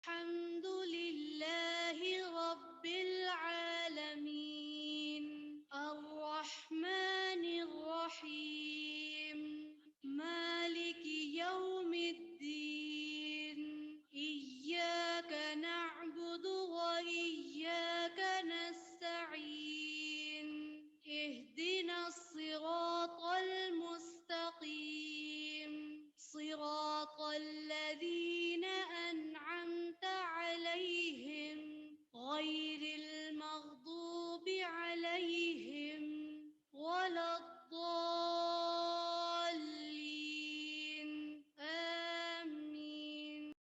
الحمد لله رب العالمين الرحمن الرحيم مالك يوم الدين إياك نعبد وإياك نستعين اهدنا الصراط المستقيم صراط الذين أنعمت عليهم غير المغضوب عليهم ولا الضالين آمين.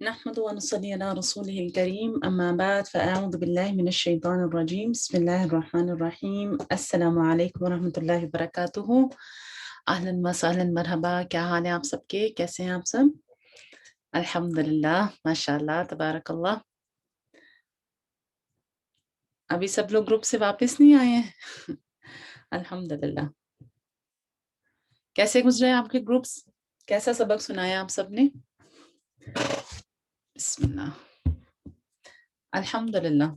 نحمد ونصلي على رسوله الكريم أما بعد فأعوذ بالله من الشيطان الرجيم بسم الله الرحمن الرحیم السلام علیکم ورحمۃ اللہ وبرکاتہ. اہلاً وسہلاً مرحبا. کیا حال ہے آپ سب کے؟ کیسے ہیں آپ سب؟ الحمدللہ ماشاء اللہ تبارک اللہ. ابھی سب لوگ گروپ سے واپس نہیں آئے ہیں؟ الحمدللہ. کیسے گزرے آپ کے گروپس؟ کیسا سبق سنایا آپ سب نے؟ بسم اللہ. الحمدللہ.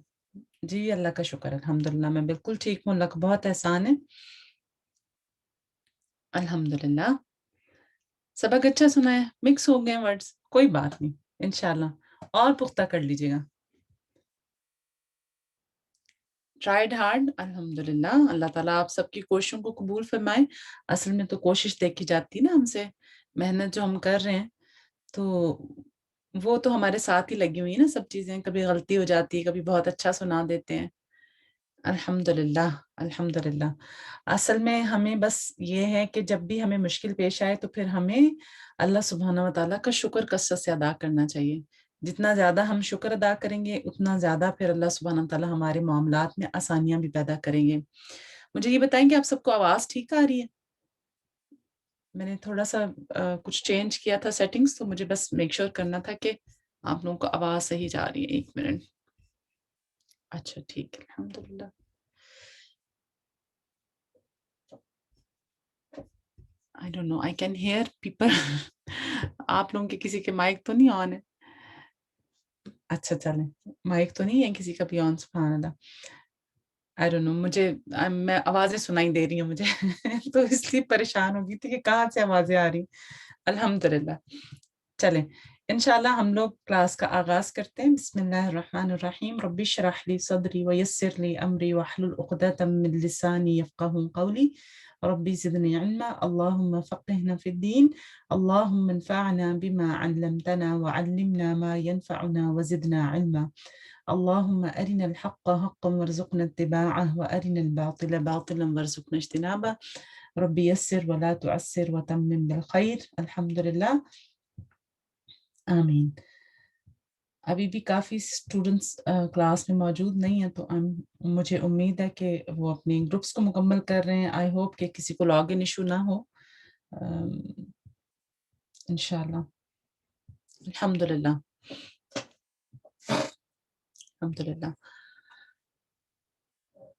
جی اللہ کا شکر الحمدللہ میں بالکل ٹھیک ہوں. اللہ کا بہت احسان ہے. الحمدللہ سبق اچھا سنا ہے. مکس ہو گئے ورڈز، کوئی بات نہیں، انشاءاللہ اور پختہ کر لیجیے گا. Tried hard. الحمدللہ اللہ تعالیٰ آپ سب کی کوششوں کو قبول فرمائے. اصل میں تو کوشش دیکھی جاتی نا ہم سے، محنت جو ہم کر رہے ہیں تو وہ تو ہمارے ساتھ ہی لگی ہوئی ہیں نا سب چیزیں. کبھی غلطی ہو جاتی ہے، کبھی بہت اچھا سنا دیتے ہیں. الحمدللہ الحمدللہ. اصل میں ہمیں بس یہ ہے کہ جب بھی ہمیں مشکل پیش آئے تو پھر ہمیں اللہ سبحانہ و تعالیٰ کا شکر کثرت سے ادا کرنا چاہیے. جتنا زیادہ ہم شکر ادا کریں گے اتنا زیادہ پھر اللہ سبحانہ و تعالیٰ ہمارے معاملات میں آسانیاں بھی پیدا کریں گے. مجھے یہ بتائیں کہ آپ سب کو آواز ٹھیک آ رہی ہے؟ میں نے تھوڑا سا کچھ چینج کیا تھا سیٹنگز، تو مجھے بس میک شور کرنا تھا کہ آپ لوگوں کو آواز صحیح جا رہی ہے. 1 منٹ. اچھا ٹھیک ہے الحمدللہ. I don't know, I can hear people. آپ لوگوں کے کسی کے مائک تو نہیں آن ہے؟ اچھا چلیں، مائک تو نہیں ہے کسی کا بھی آن. سبحان اللہ. I don't know, میں آوازیں سنائی دے رہی ہیں مجھے تو اس لیے پریشان ہو گئی تھی کہ کہاں سے آوازیں آ رہی. الحمدللہ. چلیں انشاءاللہ ہم لوگ کلاس کا آغاز کرتے ہیں. بسم اللہ الرحمن الرحیم. رب اشرح لی صدری ویسر لی امری واحلل عقدۃ من لسانی یفقہوا قولی. ربی زدنی علما. اللہم فقہنا فی الدین. اللہم انفعنا بما علمتنا وعلمنا ما ينفعنا وزدنا علما. اللہم ارنا الحق حقا وارزقنا اتباعه وارنا الباطل باطلا وارزقنا اجتنابه. ربی یسر ولا تعسر وتمم بالخیر. الحمدللہ آمین. ابھی بھی کافی اسٹوڈنٹس کلاس میں موجود نہیں ہیں تو مجھے امید ہے کہ وہ اپنے گروپس کو مکمل کر رہے ہیں. آئی ہوپ کہ کسی کو لاگ ان ایشو نہ ہو انشاءاللہ. الحمدللہ الحمدللہ.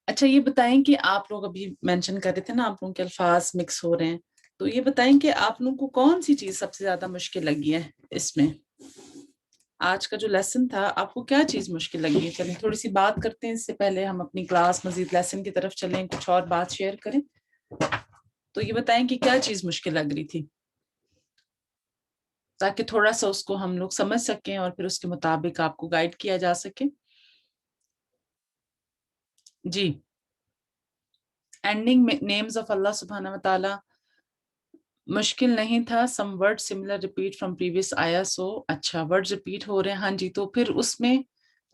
اچھا یہ بتائیں کہ آپ لوگ ابھی مینشن کر رہے تھے نا آپ لوگوں کے الفاظ مکس ہو رہے ہیں، تو یہ بتائیں کہ آپ لوگوں کو کون سی چیز سب سے زیادہ مشکل لگی ہے اس میں؟ آج کا جو لیسن تھا آپ کو کیا چیز مشکل لگی ہے؟ چلیں تھوڑی سی بات کرتے ہیں اس سے پہلے ہم اپنی کلاس مزید لیسن کی طرف چلیں، کچھ اور بات شیئر کریں. تو یہ بتائیں کہ کیا چیز مشکل لگ رہی تھی تاکہ تھوڑا سا اس کو ہم لوگ سمجھ سکیں اور پھر اس کے مطابق آپ کو گائیڈ کیا جا سکے. جی اینڈنگ نیمز آف اللہ سبحانہ و تعالیٰ مشکل نہیں تھا. Some word similar repeat from previous آیا. سو اچھا ورڈ ریپیٹ ہو رہے ہیں. ہاں جی تو پھر اس میں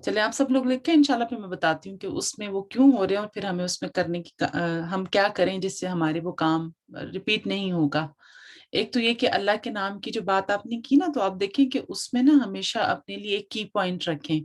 چلے آپ سب لوگ لکھیں انشاءاللہ. پھر میں بتاتی ہوں کہ اس میں وہ کیوں ہو رہے ہیں اور پھر ہمیں اس میں کرنے کی ہم کیا کریں جس سے ہمارے وہ کام ریپیٹ نہیں ہوگا. ایک تو یہ کہ اللہ کے نام کی جو بات آپ نے کی نا، تو آپ دیکھیں کہ اس میں نا ہمیشہ اپنے لیے ایک کی پوائنٹ رکھیں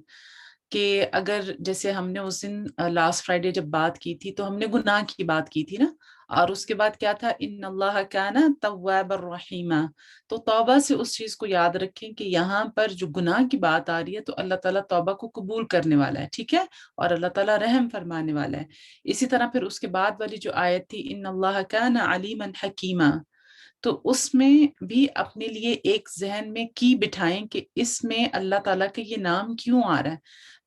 کہ اگر جیسے ہم نے اس دن لاسٹ فرائیڈے جب بات کی تھی تو ہم نے گناہ کی بات کی تھی نا. اور اس کے بعد کیا تھا ان اللہ کان تواب الرحیمہ. تو توبہ سے اس چیز کو یاد رکھیں کہ یہاں پر جو گناہ کی بات آ رہی ہے تو اللہ تعالیٰ توبہ کو قبول کرنے والا ہے, ٹھیک ہے, اور اللہ تعالیٰ رحم فرمانے والا ہے. اسی طرح پھر اس کے بعد والی جو آیت تھی ان اللہ کان علیما حکیما, تو اس میں بھی اپنے لیے ایک ذہن میں کی بٹھائیں کہ اس میں اللہ تعالیٰ کا یہ نام کیوں آ رہا ہے.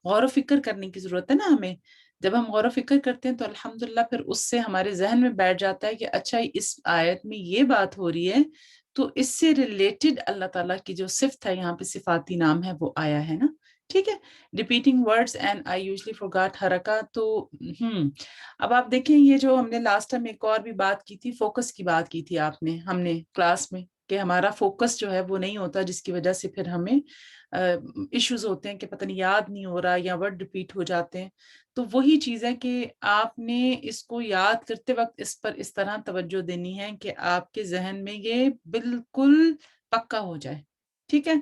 غور و فکر کرنے کی ضرورت ہے نا ہمیں. جب ہم غور و فکر کرتے ہیں تو الحمدللہ پھر اس سے ہمارے ذہن میں بیٹھ جاتا ہے کہ اچھا اس آیت میں یہ بات ہو رہی ہے تو اس سے ریلیٹڈ اللہ تعالیٰ کی جو صفت ہے, یہاں پہ صفاتی نام ہے, وہ آیا ہے نا, ٹھیک ہے. Repeating words and I usually forgot حرکات. تو اب آپ دیکھیں یہ جو ہم نے لاسٹ ٹائم ایک اور بھی بات کی تھی, فوکس کی بات کی تھی آپ نے, ہم نے کلاس میں, کہ ہمارا فوکس جو ہے وہ نہیں ہوتا, جس کی وجہ سے پھر ہمیں ایشوز ہوتے ہیں کہ پتہ نہیں یاد نہیں ہو رہا یا ورڈ ریپیٹ ہو جاتے ہیں. تو وہی چیز ہے کہ آپ نے اس کو یاد کرتے وقت اس پر اس طرح توجہ دینی ہے کہ آپ کے ذہن میں یہ بالکل پکا ہو جائے, ٹھیک ہے.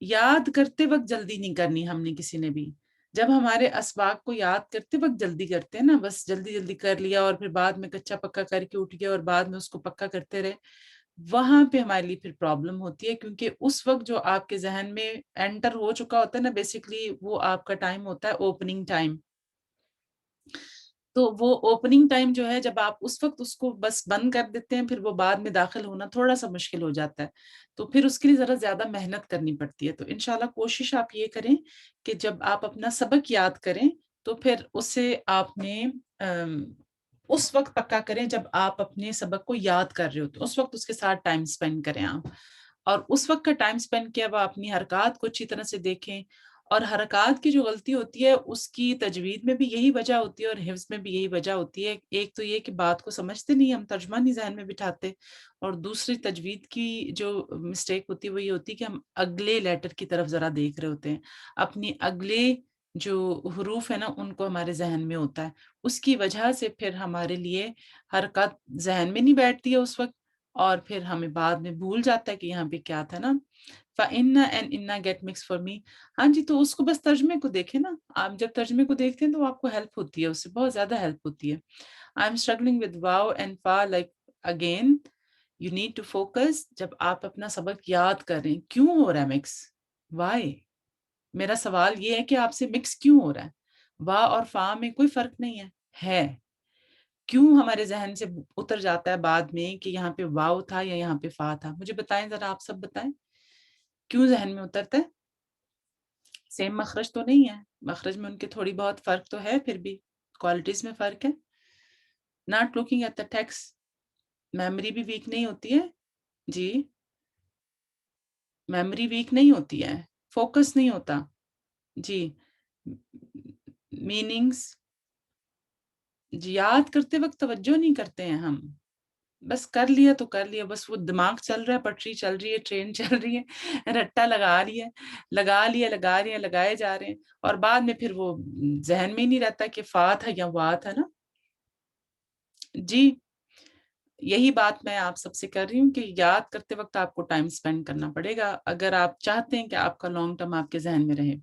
یاد کرتے وقت جلدی نہیں کرنی ہم نے کسی نے بھی. جب ہمارے اسباق کو یاد کرتے وقت جلدی کرتے ہیں نا, بس جلدی جلدی کر لیا اور پھر بعد میں کچا پکا کر کے اٹھ گیا اور بعد میں اس کو پکا کرتے رہے, وہاں پہ ہمارے لیے پھر پرابلم ہوتی ہے. کیونکہ اس وقت جو آپ کے ذہن میں انٹر ہو چکا ہوتا ہے نا, بیسیکلی وہ آپ کا ٹائم ہوتا ہے اوپننگ ٹائم. تو وہ اوپننگ ٹائم جو ہے, جب آپ اس وقت اس کو بس بند کر دیتے ہیں, پھر وہ بعد میں داخل ہونا تھوڑا سا مشکل ہو جاتا ہے. تو پھر اس کے لیے ذرا زیادہ محنت کرنی پڑتی ہے. تو انشاءاللہ کوشش آپ یہ کریں کہ جب آپ اپنا سبق یاد کریں تو پھر اسے آپ نے اس وقت پکا کریں جب آپ اپنے سبق کو یاد کر رہے ہو, تو اس وقت اس کے ساتھ ٹائم سپینڈ کریں آپ. اور اس وقت کا ٹائم سپینڈ کیا وہ اپنی حرکات کو اچھی طرح سے دیکھیں. اور حرکات کی جو غلطی ہوتی ہے اس کی تجوید میں بھی یہی وجہ ہوتی ہے اور حفظ میں بھی یہی وجہ ہوتی ہے. ایک تو یہ کہ بات کو سمجھتے نہیں, ہم ترجمہ نہیں ذہن میں بٹھاتے, اور دوسری تجوید کی جو مسٹیک ہوتی ہے وہ یہ ہوتی ہے کہ ہم اگلے لیٹر کی طرف ذرا دیکھ رہے ہوتے ہیں, اپنی اگلے جو حروف ہے نا ان کو ہمارے ذہن میں ہوتا ہے. اس کی وجہ سے پھر ہمارے لیے حرکات ذہن میں نہیں بیٹھتی ہے اس وقت, اور پھر ہمیں بعد میں بھول جاتا ہے کہ یہاں پہ کیا تھا نا. فَإِنَّ and إِنَّ get mixed for me. ہاں جی, تو اس کو بس ترجمے کو دیکھیں نا. آپ جب ترجمے کو دیکھتے ہیں تو آپ کو ہیلپ ہوتی ہے, اس سے بہت زیادہ ہیلپ ہوتی ہے. I'm struggling with wow and fa, like again you need to focus. جب آپ اپنا سبق یاد کریں, کیوں ہو رہا ہے مکس, why. میرا سوال یہ ہے کہ آپ سے مکس کیوں ہو رہا ہے. وا اور فا میں کوئی فرق نہیں ہے, کیوں ہمارے ذہن سے اتر جاتا ہے بعد میں کہ یہاں پہ واو تھا یا یہاں پہ فا تھا. مجھے بتائیں ذرا, آپ سب بتائیں کیوں ذہن میں اترتا ہے. سیم مخرج تو نہیں ہے, مخرج میں ان کے تھوڑی بہت فرق تو ہے, پھر بھی کوالٹیز میں فرق ہے. Not looking at the text, memory بھی ویک نہیں ہوتی ہے جی, میموری ویک نہیں ہوتی ہے, فوکس نہیں ہوتا جی. میننگز یاد کرتے وقت توجہ نہیں کرتے ہیں ہم, بس کر لیا تو کر لیا, بس وہ دماغ چل رہا ہے, پٹری چل رہی ہے, ٹرین چل رہی ہے, رٹا لگا رہی ہے, لگا رہے ہیں, لگائے جا رہے ہیں, اور بعد میں پھر وہ ذہن میں ہی نہیں رہتا کہ فا تھا یا وا تھا نا جی. یہی بات میں آپ سب سے کر رہی ہوں کہ یاد کرتے وقت آپ کو ٹائم سپینڈ کرنا پڑے گا اگر آپ چاہتے ہیں کہ آپ کا لانگ ٹرم آپ کے ذہن میں رہے.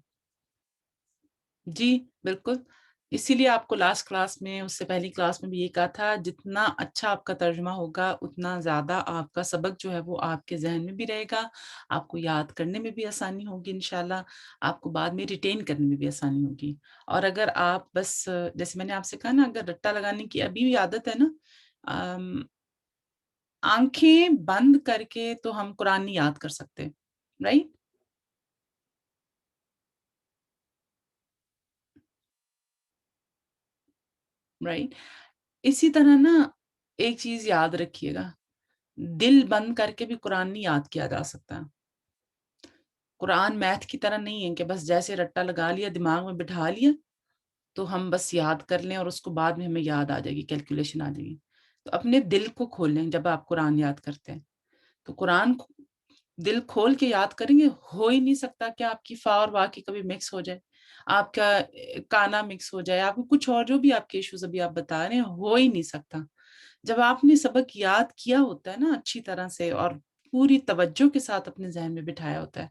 جی بالکل, اسی لیے آپ کو لاسٹ کلاس میں, اس سے پہلی کلاس میں بھی یہ کہا تھا, جتنا اچھا آپ کا ترجمہ ہوگا اتنا زیادہ آپ کا سبق جو ہے وہ آپ کے ذہن میں بھی رہے گا, آپ کو یاد کرنے میں بھی آسانی ہوگی انشاءاللہ, آپ کو بعد میں ریٹین کرنے میں بھی آسانی ہوگی. اور اگر آپ بس جیسے میں نے آپ سے کہا نا, اگر رٹا لگانے کی ابھی بھی عادت ہے نا, آنکھیں بند کر کے تو ہم قرآن نہیں یاد کر سکتے, رائٹ. رائٹ, اسی طرح نا ایک چیز یاد رکھیے گا, دل بند کر کے بھی قرآن نہیں یاد کیا جا سکتا. قرآن میتھ کی طرح نہیں ہے کہ بس جیسے رٹا لگا لیا, دماغ میں بٹھا لیا تو ہم بس یاد کر لیں اور اس کو بعد میں ہمیں یاد آ جائے گی, کیلکولیشن آ جائے گی. تو اپنے دل کو کھولیں جب آپ قرآن یاد کرتے ہیں, تو قرآن دل کھول کے یاد کریں گے. ہو ہی نہیں سکتا کہ آپ کی فا اور وا کی کبھی مکس ہو جائے, آپ کا کانا مکس ہو جائے, آپ کو کچھ اور جو بھی آپ کے ایشوز ابھی آپ بتا رہے ہیں, ہو ہی نہیں سکتا. جب آپ نے سبق یاد کیا ہوتا ہے نا اچھی طرح سے اور پوری توجہ کے ساتھ اپنے ذہن میں بٹھایا ہوتا ہے,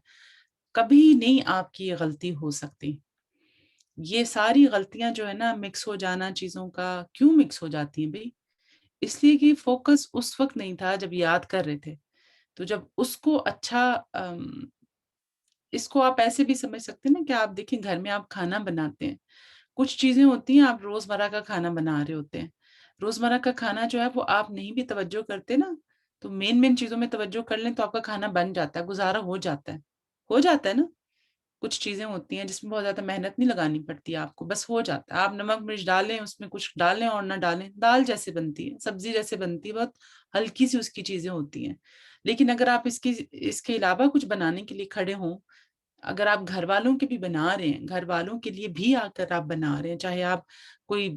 کبھی نہیں آپ کی یہ غلطی ہو سکتی. یہ ساری غلطیاں جو ہے نا, مکس ہو جانا چیزوں کا, کیوں مکس ہو جاتی ہیں بھئی, اس لیے کہ فوکس اس وقت نہیں تھا جب یاد کر رہے تھے. تو جب اس کو اچھا اس کو آپ ایسے بھی سمجھ سکتے ہیں نا کہ آپ دیکھیں گھر میں آپ کھانا بناتے ہیں. کچھ چیزیں ہوتی ہیں آپ روزمرہ کا کھانا بنا رہے ہوتے ہیں. روزمرہ کا کھانا جو ہے وہ آپ نہیں بھی توجہ کرتے نا، تو مین چیزوں میں توجہ کر لیں تو آپ کا کھانا بن جاتا ہے، گزارا ہو جاتا ہے. ہو جاتا ہے نا؟ کچھ چیزیں ہوتی ہیں جس میں بہت زیادہ محنت نہیں لگانی پڑتی آپ کو، بس ہو جاتا ہے. آپ نمک مرچ ڈالیں، اس میں کچھ ڈالیں اور نہ ڈالیں، دال جیسے بنتی ہے، سبزی جیسے بنتی ہے، بہت ہلکی سی اس کی چیزیں ہوتی ہیں. لیکن اگر آپ اس کے علاوہ کچھ بنانے کے لیے کھڑے ہوں، اگر آپ گھر والوں کے بھی بنا رہے ہیں، گھر والوں کے لیے بھی آ کر آپ بنا رہے ہیں، چاہے آپ کوئی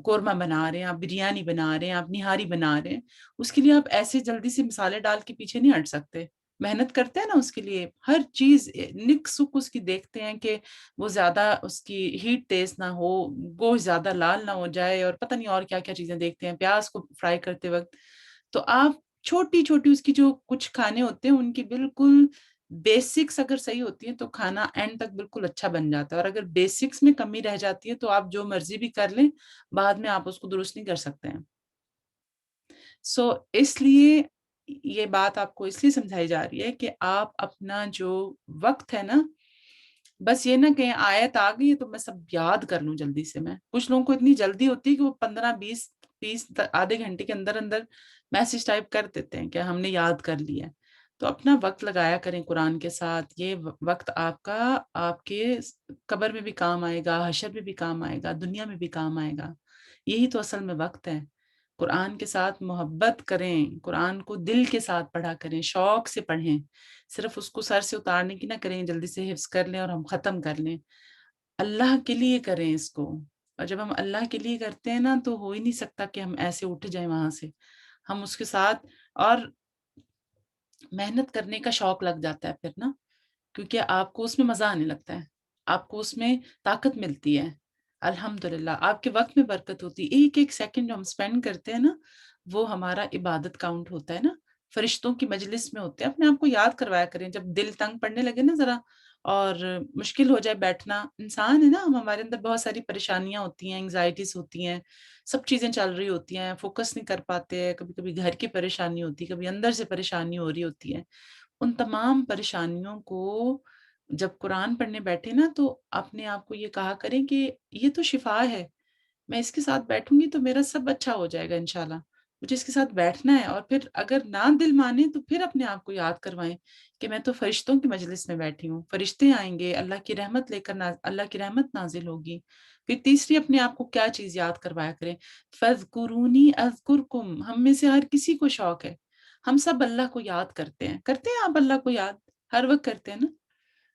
قورمہ بنا رہے ہیں، آپ بریانی بنا رہے ہیں، آپ نہاری بنا رہے ہیں، اس کے لیے آپ ایسے جلدی سے مسالے ڈال کے پیچھے نہیں ہٹ سکتے. محنت کرتے ہیں نا اس کے لیے، ہر چیز نک سک اس کی دیکھتے ہیں کہ وہ زیادہ اس کی ہیٹ تیز نہ ہو، گوشت زیادہ لال نہ ہو جائے، اور پتہ نہیں اور کیا کیا چیزیں دیکھتے ہیں پیاز کو فرائی کرتے وقت. تو آپ چھوٹی چھوٹی اس کی جو کچھ کھانے ہوتے ہیں ان کی بالکل بیسکس اگر صحیح ہوتی ہیں تو کھانا اینڈ تک بالکل اچھا بن جاتا ہے. اور اگر بیسکس میں کمی رہ جاتی ہے تو آپ جو مرضی بھی کر لیں، بعد میں آپ اس کو درست نہیں کر سکتے ہیں. سو اس لیے یہ بات آپ کو اس لیے سمجھائی جا رہی ہے کہ آپ اپنا جو وقت ہے نا، بس یہ نہ کہیں آیت آ گئی ہے تو میں سب یاد کر لوں جلدی سے. میں کچھ لوگوں کو اتنی جلدی ہوتی ہے کہ وہ 15 20 آدھے گھنٹے کے اندر اندر میسج ٹائپ کر دیتے ہیں کہ ہم نے یاد کر لیا. تو اپنا وقت لگایا کریں قرآن کے ساتھ. یہ وقت آپ کا آپ کے قبر میں بھی کام آئے گا، حشر میں بھی کام آئے گا، دنیا میں بھی کام آئے گا. یہی تو اصل میں وقت ہے. قرآن کے ساتھ محبت کریں، قرآن کو دل کے ساتھ پڑھا کریں، شوق سے پڑھیں. صرف اس کو سر سے اتارنے کی نہ کریں، جلدی سے حفظ کر لیں اور ہم ختم کر لیں. اللہ کے لیے کریں اس کو. اور جب ہم اللہ کے لیے کرتے ہیں نا تو ہو ہی نہیں سکتا کہ ہم ایسے اٹھ جائیں وہاں سے. ہم اس کے ساتھ اور محنت کرنے کا شوق لگ جاتا ہے پھر نا، کیونکہ آپ کو اس میں مزہ آنے لگتا ہے، آپ کو اس میں طاقت ملتی ہے. الحمدللہ آپ کے وقت میں برکت ہوتی ہے. ایک ایک سیکنڈ جو ہم اسپینڈ کرتے ہیں نا وہ ہمارا عبادت کاؤنٹ ہوتا ہے نا. فرشتوں کی مجلس میں ہوتے ہیں. اپنے آپ کو یاد کروایا کریں جب دل تنگ پڑنے لگے نا ذرا اور مشکل ہو جائے بیٹھنا. انسان ہے نا ہم، ہمارے اندر بہت ساری پریشانیاں ہوتی ہیں، انگزائٹیز ہوتی ہیں، سب چیزیں چل رہی ہوتی ہیں، فوکس نہیں کر پاتے ہیں، کبھی کبھی گھر کی پریشانی ہوتی ہے، کبھی اندر سے پریشانی ہو رہی ہوتی ہے. ان تمام پریشانیوں کو جب قرآن پڑھنے بیٹھے نا تو اپنے آپ کو یہ کہا کریں کہ یہ تو شفا ہے، میں اس کے ساتھ بیٹھوں گی تو میرا سب اچھا ہو جائے گا انشاءاللہ. مجھے اس کے ساتھ بیٹھنا ہے. اور پھر اگر نہ دل مانے تو پھر اپنے آپ کو یاد کروائیں کہ میں تو فرشتوں کی مجلس میں بیٹھی ہوں، فرشتے آئیں گے، اللہ کی رحمت لے کر اللہ کی رحمت نازل ہوگی. پھر تیسری اپنے آپ کو کیا چیز یاد کروایا کریں، فَاذْكُرُونِي أَذْكُرْكُمْ. ہم میں سے ہر کسی کو شوق ہے، ہم سب اللہ کو یاد کرتے ہیں. کرتے ہیں آپ اللہ کو یاد؟ ہر وقت کرتے ہیں نا،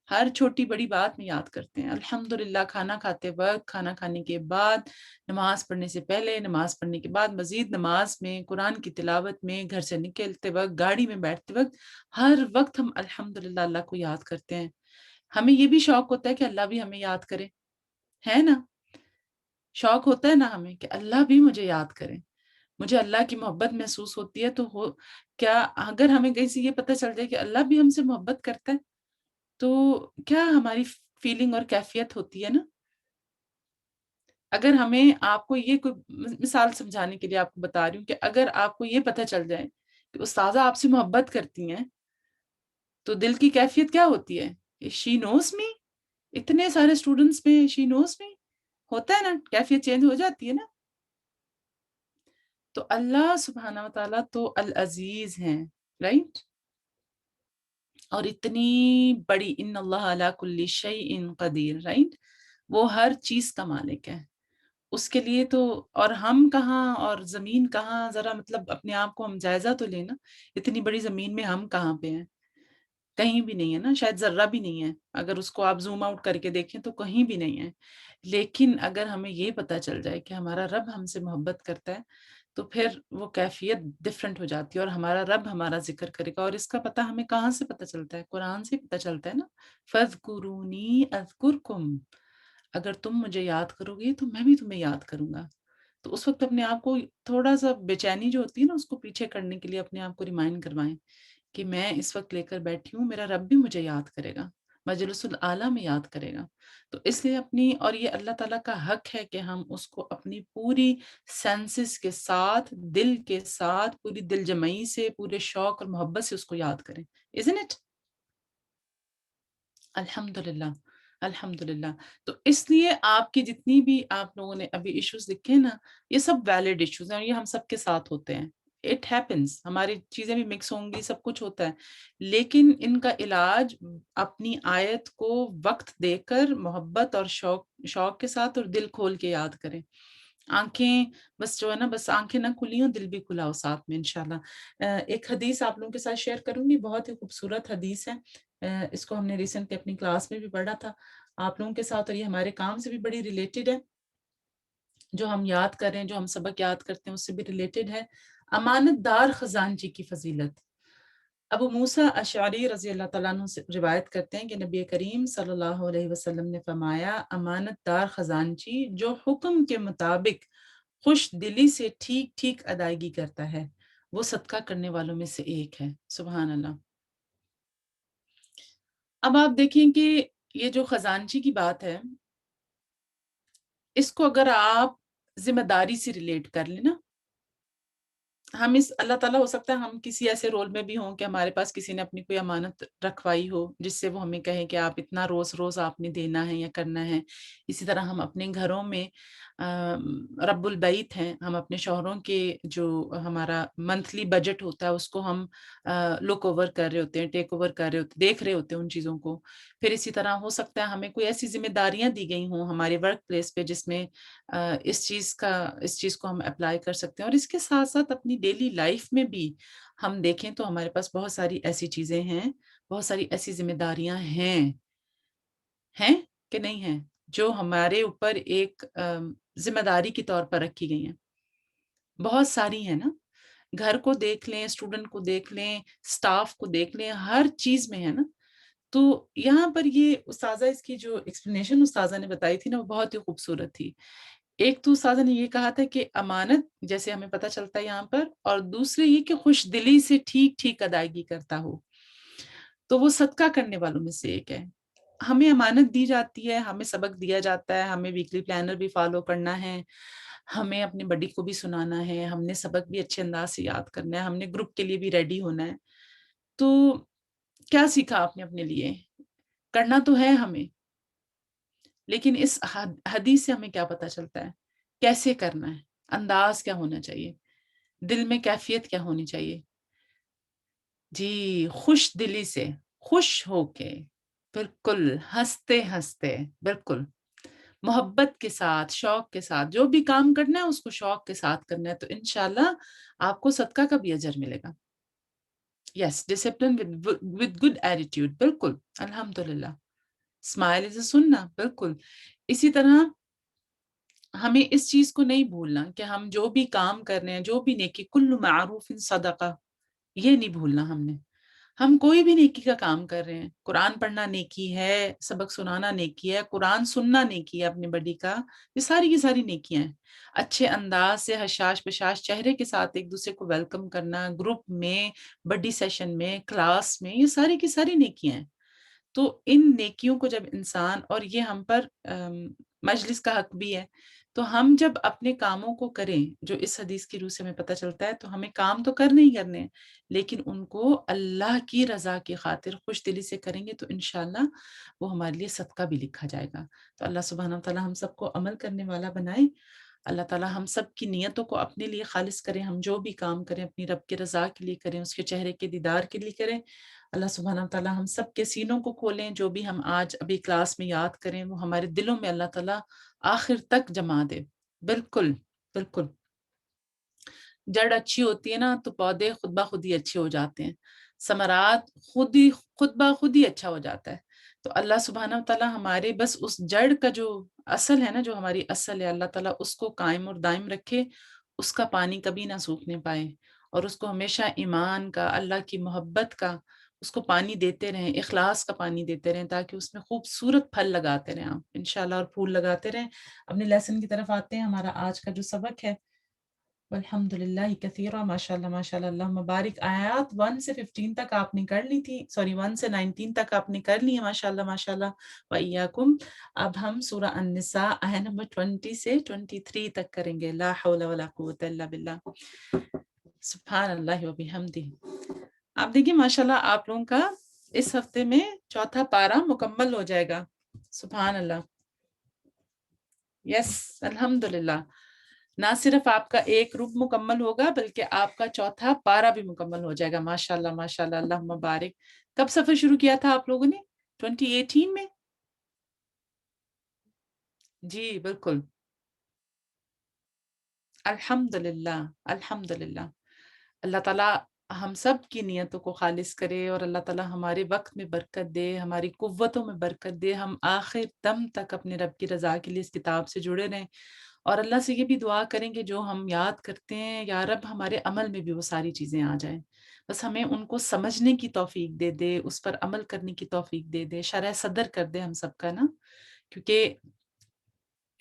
ہر چھوٹی بڑی بات میں یاد کرتے ہیں. الحمدللہ کھانا کھاتے وقت، کھانا کھانے کے بعد، نماز پڑھنے سے پہلے، نماز پڑھنے کے بعد، مزید نماز میں، قرآن کی تلاوت میں، گھر سے نکلتے وقت، گاڑی میں بیٹھتے وقت، ہر وقت ہم الحمدللہ اللہ کو یاد کرتے ہیں. ہمیں یہ بھی شوق ہوتا ہے کہ اللہ بھی ہمیں یاد کرے، ہے نا؟ شوق ہوتا ہے نا ہمیں کہ اللہ بھی مجھے یاد کرے. مجھے اللہ کی محبت محسوس ہوتی ہے. تو کیا اگر ہمیں کہیں سے یہ پتہ چل جائے کہ اللہ بھی ہم سے محبت کرتا ہے تو کیا ہماری فیلنگ اور کیفیت ہوتی ہے نا. اگر ہمیں آپ کو یہ کوئی مثال سمجھانے کے لیے آپ کو بتا رہی ہوں کہ اگر آپ کو یہ پتہ چل جائے کہ استاذہ آپ سے محبت کرتی ہیں تو دل کی کیفیت کیا ہوتی ہے؟ شی نوز می. اتنے سارے اسٹوڈنٹس میں شی نوز می ہوتا ہے نا، کیفیت چینج ہو جاتی ہے نا. تو اللہ سبحانہ و تعالیٰ تو العزیز ہیں، رائٹ؟ اور اتنی بڑی ان اللہ علی کل شیء قدیر، رائٹ؟ وہ ہر چیز کا مالک ہے. اس کے لیے تو اور ہم کہاں اور زمین کہاں، ذرا مطلب اپنے آپ کو ہم جائزہ تو لینا. اتنی بڑی زمین میں ہم کہاں پہ ہیں؟ کہیں بھی نہیں ہے نا، شاید ذرہ بھی نہیں ہے. اگر اس کو آپ زوم آؤٹ کر کے دیکھیں تو کہیں بھی نہیں ہے. لیکن اگر ہمیں یہ پتہ چل جائے کہ ہمارا رب ہم سے محبت کرتا ہے تو پھر وہ کیفیت ڈیفرنٹ ہو جاتی ہے اور ہمارا رب ہمارا ذکر کرے گا. اور اس کا پتہ ہمیں کہاں سے پتہ چلتا ہے؟ قرآن سے پتہ چلتا ہے نا. فَاذْكُرُونِي أَذْكُرْكُمْ. اگر تم مجھے یاد کرو گے تو میں بھی تمہیں یاد کروں گا. تو اس وقت اپنے آپ کو تھوڑا سا بے چینی جو ہوتی ہے نا اس کو پیچھے کرنے کے لیے اپنے آپ کو ریمائنڈ کروائیں کہ میں اس وقت لے کر بیٹھی ہوں، میرا رب بھی مجھے یاد کرے گا. مجلس الاعلیٰ میں یاد کرے گا. تو اس لیے اپنی، اور یہ اللہ تعالیٰ کا حق ہے کہ ہم اس کو اپنی پوری سینسز کے ساتھ، دل کے ساتھ، پوری دل جمعی سے، پورے شوق اور محبت سے اس کو یاد کریں. isn't it؟ الحمدللہ، الحمدللہ. تو اس لیے آپ کی جتنی بھی آپ لوگوں نے ابھی ایشوز لکھے نا، یہ سب ویلڈ ایشوز ہیں، اور یہ ہم سب کے ساتھ ہوتے ہیں. اٹ ہیپنس، ہماری چیزیں بھی مکس ہوں گی، سب کچھ ہوتا ہے، لیکن ان کا علاج اپنی آیت کو وقت دے کر محبت اور شوق کے ساتھ اور دل کھول کے یاد کریں. آنکھیں بس جو ہے نا، بس آنکھیں نہ کھلی ہوں، دل بھی کھلا ہو ساتھ میں انشاءاللہ. ایک حدیث آپ لوگوں کے ساتھ شیئر کروں گی، بہت ہی خوبصورت حدیث ہے. اس کو ہم نے ریسنٹلی اپنی کلاس میں بھی پڑھا تھا آپ لوگوں کے ساتھ، اور یہ ہمارے کام سے بھی بڑی ریلیٹڈ ہے. جو ہم یاد کر رہے ہیں، جو ہم سبق یاد کرتے ہیں، اس سے بھی ریلیٹڈ ہے. امانت دار خزانچی کی فضیلت. ابو موسیٰ اشعری رضی اللہ تعالیٰ عنہ سے روایت کرتے ہیں کہ نبی کریم صلی اللہ علیہ وسلم نے فرمایا، امانت دار خزانچی جو حکم کے مطابق خوش دلی سے ٹھیک ٹھیک ادائیگی کرتا ہے، وہ صدقہ کرنے والوں میں سے ایک ہے. سبحان اللہ. اب آپ دیکھیں کہ یہ جو خزانچی کی بات ہے، اس کو اگر آپ ذمہ داری سے ریلیٹ کر لیں نا، ہم اس اللہ تعالیٰ، ہو سکتا ہے ہم کسی ایسے رول میں بھی ہوں کہ ہمارے پاس کسی نے اپنی کوئی امانت رکھوائی ہو، جس سے وہ ہمیں کہے کہ آپ اتنا روز روز آپ نے دینا ہے یا کرنا ہے. اسی طرح ہم اپنے گھروں میں رب البیت ہیں، ہم اپنے شوہروں کے جو ہمارا منتھلی بجٹ ہوتا ہے، اس کو ہم لک اوور کر رہے ہوتے ہیں، ٹیک اوور کر رہے ہوتے ہیں، دیکھ رہے ہوتے ہیں ان چیزوں کو. پھر اسی طرح ہو سکتا ہے ہمیں کوئی ایسی ذمہ داریاں دی گئی ہوں ہمارے ورک پلیس پہ، جس میں اس چیز کو ہم اپلائی کر سکتے ہیں. اور اس کے ساتھ ساتھ اپنی ڈیلی لائف میں بھی ہم دیکھیں تو ہمارے پاس بہت ساری ایسی چیزیں ہیں، بہت ساری ایسی ذمہ داریاں ہیں کہ نہیں ہیں، جو ہمارے اوپر ایک ذمہ داری کے طور پر رکھی گئی ہیں. بہت ساری ہیں نا. گھر کو دیکھ لیں، اسٹوڈنٹ کو دیکھ لیں، سٹاف کو دیکھ لیں، ہر چیز میں ہے نا. تو یہاں پر یہ استاذہ، اس کی جو ایکسپلینیشن استاذہ نے بتائی تھی نا، وہ بہت ہی خوبصورت تھی. ایک تو استاذہ نے یہ کہا تھا کہ امانت جیسے ہمیں پتہ چلتا ہے یہاں پر، اور دوسرے یہ کہ خوش دلی سے ٹھیک ٹھیک ادائیگی کرتا ہو، تو وہ صدقہ کرنے والوں میں سے ایک ہے. ہمیں امانت دی جاتی ہے، ہمیں سبق دیا جاتا ہے، ہمیں ویکلی پلانر بھی فالو کرنا ہے، ہمیں اپنے بڈی کو بھی سنانا ہے، ہم نے سبق بھی اچھے انداز سے یاد کرنا ہے، ہم نے گروپ کے لیے بھی ریڈی ہونا ہے. تو کیا سیکھا آپ نے اپنے لیے؟ کرنا تو ہے ہمیں، لیکن اس حدیث سے ہمیں کیا پتہ چلتا ہے؟ کیسے کرنا ہے، انداز کیا ہونا چاہیے، دل میں کیفیت کیا ہونی چاہیے؟ جی، خوش دلی سے، خوش ہو کے، بالکل ہنستے ہنستے، بالکل محبت کے ساتھ، شوق کے ساتھ جو بھی کام کرنا ہے اس کو شوق کے ساتھ کرنا ہے، تو انشاءاللہ آپ کو صدقہ کا بھی اجر ملے گا. یس، ڈسپلن with good attitude، بالکل الحمدللہ. اسمائل از اے سننا، بالکل. اسی طرح ہمیں اس چیز کو نہیں بھولنا کہ ہم جو بھی کام کر رہے ہیں، جو بھی نیکی، کل معروف صدقہ، یہ نہیں بھولنا ہم نے. ہم کوئی بھی نیکی کا کام کر رہے ہیں، قرآن پڑھنا نیکی ہے، سبق سنانا نیکی ہے، قرآن سننا نیکی ہے اپنے بڑی کا، یہ ساری کی ساری نیکیاں ہیں. اچھے انداز سے حشاش بشاش چہرے کے ساتھ ایک دوسرے کو ویلکم کرنا، گروپ میں، بڈی سیشن میں، کلاس میں، یہ ساری کی ساری نیکیاں ہیں. تو ان نیکیوں کو جب انسان، اور یہ ہم پر مجلس کا حق بھی ہے، تو ہم جب اپنے کاموں کو کریں جو اس حدیث کی روح سے ہمیں پتہ چلتا ہے، تو ہمیں کام تو کرنے ہی کرنے ہیں، لیکن ان کو اللہ کی رضا کی خاطر خوش دلی سے کریں گے تو انشاءاللہ وہ ہمارے لیے صدقہ بھی لکھا جائے گا. تو اللہ سبحانہ وتعالی ہم سب کو عمل کرنے والا بنائے. اللہ تعالیٰ ہم سب کی نیتوں کو اپنے لیے خالص کریں. ہم جو بھی کام کریں اپنی رب کے رضا کے لیے کریں، اس کے چہرے کے دیدار کے لیے کریں. اللہ سبحانہ وتعالی ہم سب کے سینوں کو کھولیں. جو بھی ہم آج ابھی کلاس میں یاد کریں وہ ہمارے دلوں میں اللہ تعالیٰ آخر تک جما دے. بالکل بالکل. جڑ اچھی ہوتی ہے نا تو پودے خود بخود ہی اچھے ہو جاتے ہیں، ثمرات خود بخود ہی اچھا ہو جاتا ہے. تو اللہ سبحانہ وتعالی ہمارے بس اس جڑ کا جو اصل ہے نا، جو ہماری اصل ہے، اللہ تعالیٰ اس کو قائم اور دائم رکھے، اس کا پانی کبھی نہ سوکھنے پائے، اور اس کو ہمیشہ ایمان کا، اللہ کی محبت کا اس کو پانی دیتے رہیں، اخلاص کا پانی دیتے رہیں، تاکہ اس میں خوبصورت پھل لگاتے رہیں آپ انشاءاللہ، اور پھول لگاتے رہیں. اپنے لیسن کی طرف آتے ہیں. ہمارا آج کا جو سبق ہے والحمدللہ کثیرا، ماشاءاللہ ماشاءاللہ، اللہم بارک. آیات 1 سے 15 تک آپ نے کر لی تھی، سوری 1 سے 19 تک آپ نے کر لی ہے، ماشاءاللہ ماشاءاللہ وإیاکم. اب ہم سورہ النساء آیت نمبر 20 سے 23 تک کریں گے. لا حول ولا قوة الا باللہ، سبحان اللہ وبحمدہ. آپ دیکھیں ماشاءاللہ آپ لوگوں کا اس ہفتے میں چوتھا پارہ مکمل ہو جائے گا. سبحان اللہ. یس الحمدللہ. نہ صرف آپ کا ایک رب مکمل ہوگا بلکہ آپ کا چوتھا پارہ بھی مکمل ہو جائے گا. ماشاءاللہ ماشاءاللہ، اللہ مبارک. کب سفر شروع کیا تھا آپ لوگوں نے؟ 2018 میں؟ جی بالکل. الحمدللہ الحمدللہ. اللہ تعالیٰ ہم سب کی نیتوں کو خالص کرے اور اللہ تعالیٰ ہمارے وقت میں برکت دے، ہماری قوتوں میں برکت دے، ہم آخر دم تک اپنے رب کی رضا کے لیے اس کتاب سے جڑے رہیں. اور اللہ سے یہ بھی دعا کریں کہ جو ہم یاد کرتے ہیں یا رب ہمارے عمل میں بھی وہ ساری چیزیں آ جائیں. بس ہمیں ان کو سمجھنے کی توفیق دے دے، اس پر عمل کرنے کی توفیق دے دے، شرح صدر کر دے ہم سب کا نا. کیونکہ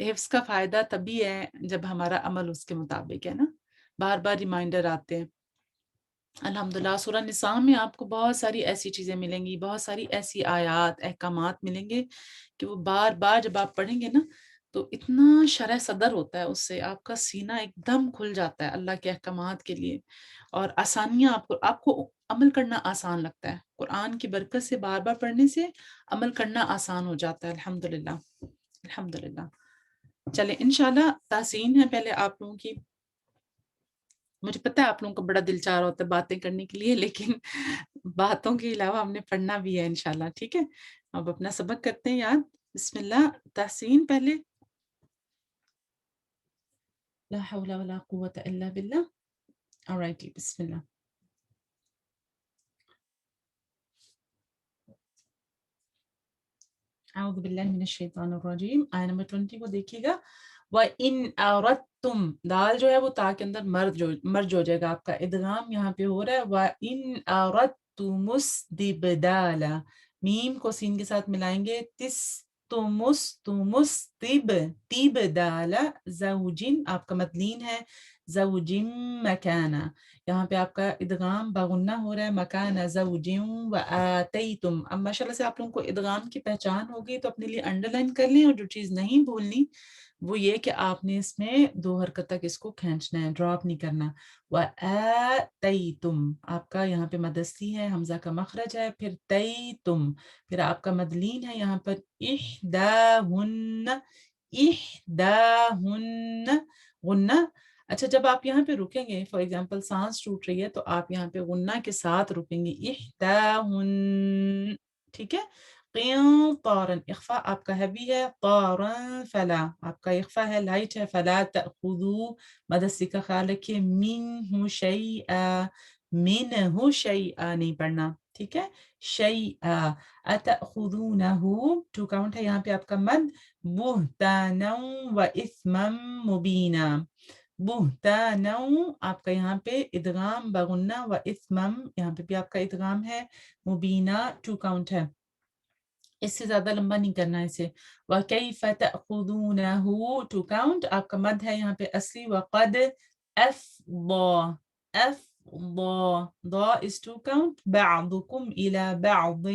حفظ کا فائدہ تبھی ہے جب ہمارا عمل اس کے مطابق ہے نا. بار بار ریمائنڈر آتے ہیں. الحمدللہ سورہ نساء میں آپ کو بہت ساری ایسی چیزیں ملیں گی، بہت ساری ایسی آیات احکامات ملیں گے کہ وہ بار بار جب آپ پڑھیں گے نا تو اتنا شرح صدر ہوتا ہے، اس سے آپ کا سینہ ایک دم کھل جاتا ہے اللہ کے احکامات کے لیے، اور آسانیاں آپ کو عمل کرنا آسان لگتا ہے. قرآن کی برکت سے بار بار پڑھنے سے عمل کرنا آسان ہو جاتا ہے. الحمدللہ الحمدللہ. چلیں انشاءاللہ تحسین ہے پہلے آپ لوگوں کی. مجھے پتہ ہے آپ لوگوں کو بڑا دل چاہ رہا ہوتا ہے باتیں کرنے کے لیے، لیکن باتوں کے علاوہ ہم نے پڑھنا بھی ہے انشاءاللہ. ٹھیک ہے، اب اپنا سبق کرتے ہیں یاد. بسم اللہ. تحسین پہلے. لا حول ولا قوة الا باللہ. alrighty بسم اللہ. اعوذ باللہ من الشیطان الرجیم. آیہ نمبر 20 کو دیکھیے گا. وَإِنْ أَرَدْتُمْ، دال جو ہے وہ تا کے اندر مرج ہو جائے گا. آپ کا ادغام یہاں پہ ہو رہا ہے. وَإِنْ أَرَدْتُمُ اسْتِبْدَالَ، میم کو سین کے ساتھ ملائیں گے. تِبْدَالَ زَوْجٍ، آپ کا مدلین ہے. زَوْجٍ مَكَانَ، یہاں پہ آپ کا ادغام باغنہ ہو رہا ہے. مکان زوجٍ وآتیتم. اب ماشاءاللہ سے آپ لوگوں کو ادغام کی پہچان ہوگی تو اپنے لیے انڈر لائن کر لیں. اور جو چیز نہیں بھولنی وہ یہ کہ آپ نے اس میں 2 حرکت تک اس کو کھینچنا ہے، ڈراپ نہیں کرنا. وآتیتم، آپ کا یہاں پہ مدستی ہے، حمزہ کا مخرج ہے. پھر تیتم، پھر آپ کا مدلین ہے یہاں پر. احداہن، احداہن غنہ. اچھا جب آپ یہاں پہ رکیں گے، فار ایگزامپل سانس ٹوٹ رہی ہے تو آپ یہاں پہ غنہ کے ساتھ رکیں گے. احداہن، ٹھیک ہے. قنطارا، اخفاء آپ کا ہیوی ہے. طارا فلا، آپ کا اخفاء ہے، لائٹ ہے. فلا تأخذوا، مدسی کا خیال رکھیے. منہ شیئا، منہ شیئا نہیں پڑھنا، ٹھیک ہے. شیئا. اتأخذونہ، 2 کاؤنٹ ہے یہاں پہ آپ کا مد. بہتانا و اثما مبینا. بہتانا، آپ کا یہاں پہ ادغام بغنہ و اثمم، یہاں پہ بھی آپ کا ادغام ہے. مبینہ 2 کاؤنٹ ہے، اس سے زیادہ لمبا نہیں کرنا ہے اسے. وَكَيْفَ تَأْخُذُونَهُ 2 کاؤنٹ، آپ کا مد ہے یہاں پہ اصلی. وَقَدْ أَفْضَى، أَفْضَى، ضا is 2 count. بَعْضُكُمْ إِلَى بَعْضٍ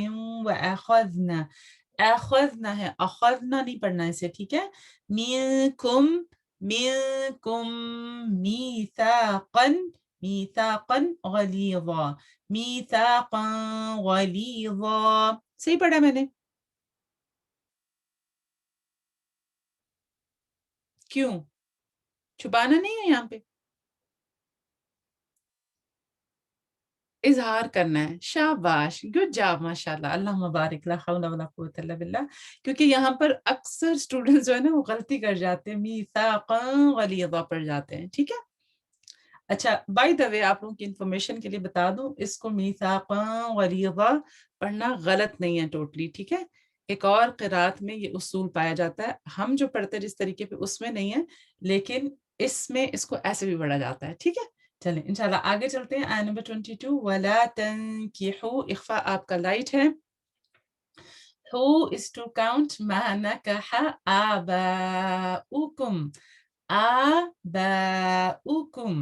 وَأَخَذْنَا، أَخَذْنَا ہے، أَخَذْنَا نہیں پڑھنا اسے، ٹھیک ہے. مِنْكُمْ، مِنْكُمْ مِيثَاقًا، مِيثَاقًا غَلِيظًا، مِيثَاقًا غَلِيظًا. صحیح پڑھا میں نے؟ کیوں؟ چھپانا نہیں ہے یہاں پہ، اظہار کرنا ہے. شاباش، گڈ جاب، ماشاءاللہ، اللہ مبارک. لا حول ولا قوت الا باللہ. کیونکہ یہاں پر اکثر اسٹوڈنٹس جو ہے نا وہ غلطی کر جاتے ہیں، میثاقا غلیظا پڑھ جاتے ہیں. ٹھیک ہے. اچھا بائی دا وے آپ لوگوں کی انفارمیشن کے لیے بتا دوں، اس کو میثاقا غلیظا پڑھنا غلط نہیں ہے ٹوٹلی، ٹھیک ہے. ایک اور قرات میں یہ اصول پایا جاتا ہے، ہم جو پڑھتے ہیں جس طریقے پہ اس میں نہیں ہے، لیکن اس میں اس کو ایسے بھی پڑھا جاتا ہے. ٹھیک ہے. چلیں انشاءاللہ آگے چلتے ہیں. آیت نمبر 22. وَلَا تَنْكِحُوا، اخفاء آپ کا لائٹ ہے. Who is to count. مَا نَكَحَ آبَاؤُكُمْ، آباؤکم.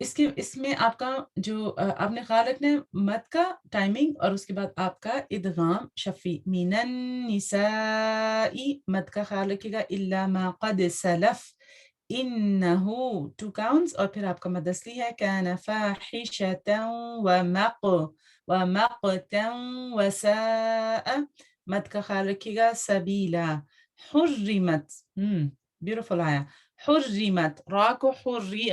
اس میں آپ کا جو آپ نے خیال رکھنا ہے مد کا ٹائمنگ اور اس کے بعد آپ کا ادغام شفی. من النساء مد کا خیال رکھیے گا. الا ما قد سلف انہو 2 counts اور پھر آپ کا مد اصلی ہے. کان فاحشة ومقتا وساء مد کا خیال رکھیے گا. سبیلا. حرمت بیوٹیفل آیا. حرمت را کو حری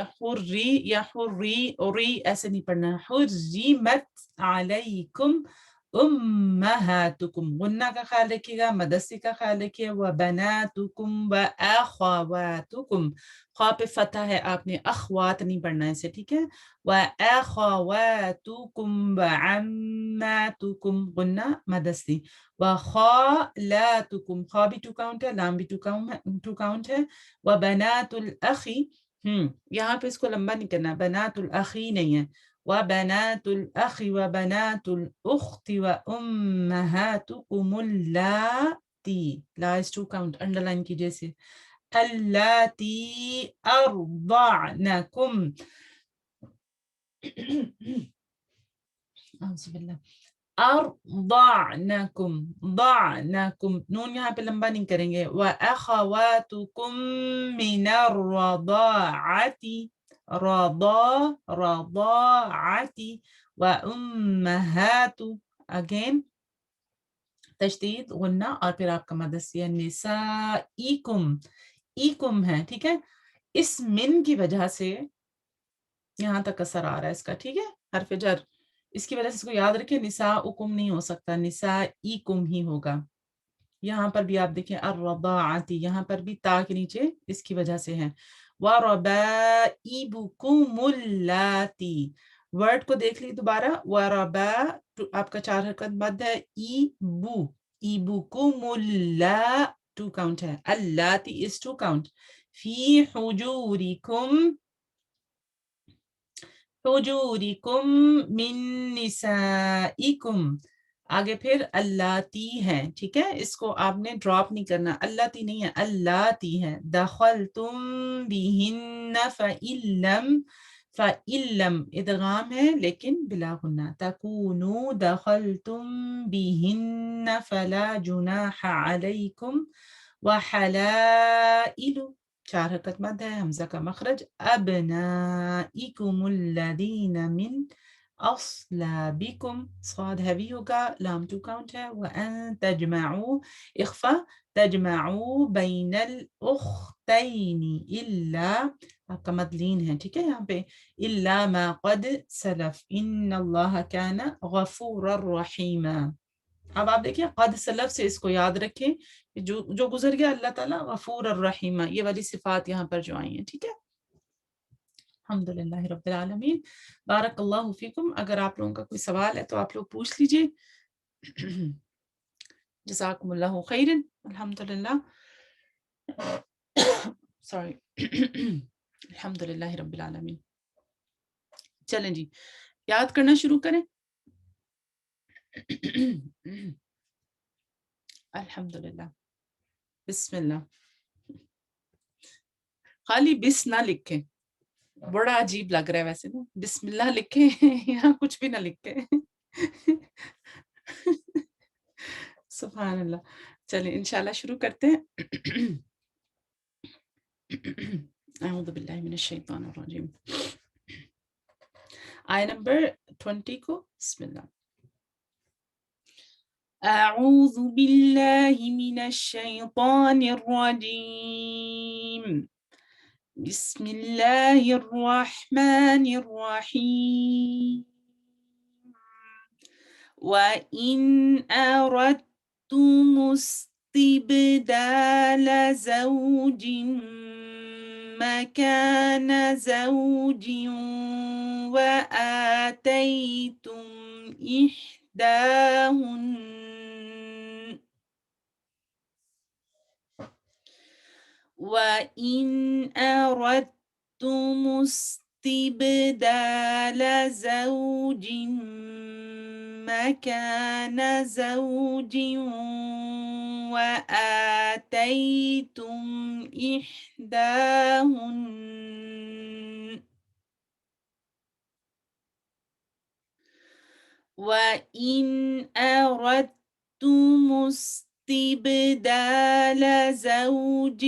یا حری ایسے نہیں پڑھنا. حرمت علیکم امہاتکم. غنہ کا خیال رکھیے گا. مدسی کا خیال رکھیے. وبناتکم واخواتکم. خواہ پہ فتح ہے آپ نے اخوات نہیں پڑھنا ہے اسے. ٹھیک ہے. واخواتکم وعماتکم غنہ مدسی. وخالاتکم خا بھی 2 count ہے لام بھی 2 count ہے. وبنات الاخی یہاں پہ اس کو لمبا نہیں کرنا. بنات الاخی نہیں ہے. وبنات الاخ وبنات الاخت وامہاتکم اللاتی. لا is 2 count underline کیجیے سے. اللاتی ارضعنکم اعوذ باللہ. ارضعنکم ضعنکم نون یہاں پہ لمبا نہیں کریں گے. واخواتکم من الرضاعۃ رضاعۃ وامہات اگین تشدید غنہ اور پھر آپ کا مدسی ہے. نسائکم ایکم ہے. ٹھیک ہے. اس من کی وجہ سے یہاں تک اثر آ رہا ہے اس کا. ٹھیک ہے. حرف جر اس کی وجہ سے اس کو یاد رکھیں. نساؤکم نہیں ہو سکتا. نسائکم ہی ہوگا. یہاں پر بھی آپ دیکھیں الرضاعتی یہاں پر بھی تا کے نیچے اس کی وجہ سے ہے. وَرَبَائِبُكُمُ اللاتی ورڈ کو دیکھ لی دوبارہ. وربا آپ کا 4 حرکت مد ہے. ایبو ایبوکم اللا 2 count ہے. اللاتی is 2 count. فی حجورکم حجورکم من نسائکم آگے پھر اللاتی ہے. ٹھیک ہے. اس کو آپ نے ڈراپ نہیں کرنا. اللاتی نہیں ہے اللاتی ہے. دخلتم بہن فَإِلَّمْ ادغام ہے لیکن بلا غنہ. تَكُونُوا دَخَلْتُمْ بِهِنَّ فَلَا جُنَاحَ عَلَيْكُمْ وَحَلَائِلُ 4 حرکت مد ہے. حمزہ کا مخرج. أَبْنَائِكُمُ الَّذِينَ مِنْ أَصْلَابِكُمْ صاد ہیوی ہوگا. لام 2 count ہے. وَأَن تَجْمَعُوا اخفا تَجْمَعُوا بَيْنَ الْأُخْتَيْنِ إِلَّا آپ کا مدلین ہے. ٹھیک ہے. یہاں پہ إِلَّا مَا قَدْ سَلَفْ إِنَّ اللَّهَ كَانَ غَفُورًا رَحِيمًا. اب آپ دیکھیں قد سلف سے اس کو یاد رکھیں جو گزر گیا اللہ تعالیٰ غفور الرحیم یہ والی صفات یہاں پر جو آئی ہیں. ٹھیک ہے. الحمدللہ رب العالمین. بارک اللہ فیکم. اگر آپ لوگوں کا کوئی سوال ہے تو آپ لوگ پوچھ لیجئے. جزاکم اللہ خیرا. الحمدللہ سوری الحمدللہ رب العالمین. چلیں جی یاد کرنا شروع کریں. الحمدللہ. بسم اللہ. خالی بس نہ لکھیں. بڑا عجیب لگ رہا ہے ویسے نا. بسم اللہ لکھیں یہاں کچھ بھی نہ لکھیں. سبحان اللہ. چلیں انشاءاللہ شروع کرتے ہیں. اعوذ باللہ من الشیطان الرجیم. آیہ نمبر 20 کو. بسم اللہ. اعوذ باللہ من الشیطان الرجیم. بسم اللہ الرحمن الرحیم. وَإِنْ أَرَدْتُمُ اسْتِبْدَالَ زَوْجٍ مَكَانَ زَوْجٍ وَآتَيْتُمْ وَإِنْ أَرَدْتُمُ اسْتِبْدَالَ زَوْجٍ مكان زوج وآتيتم إحداهن وإن أردتم استبدال زوج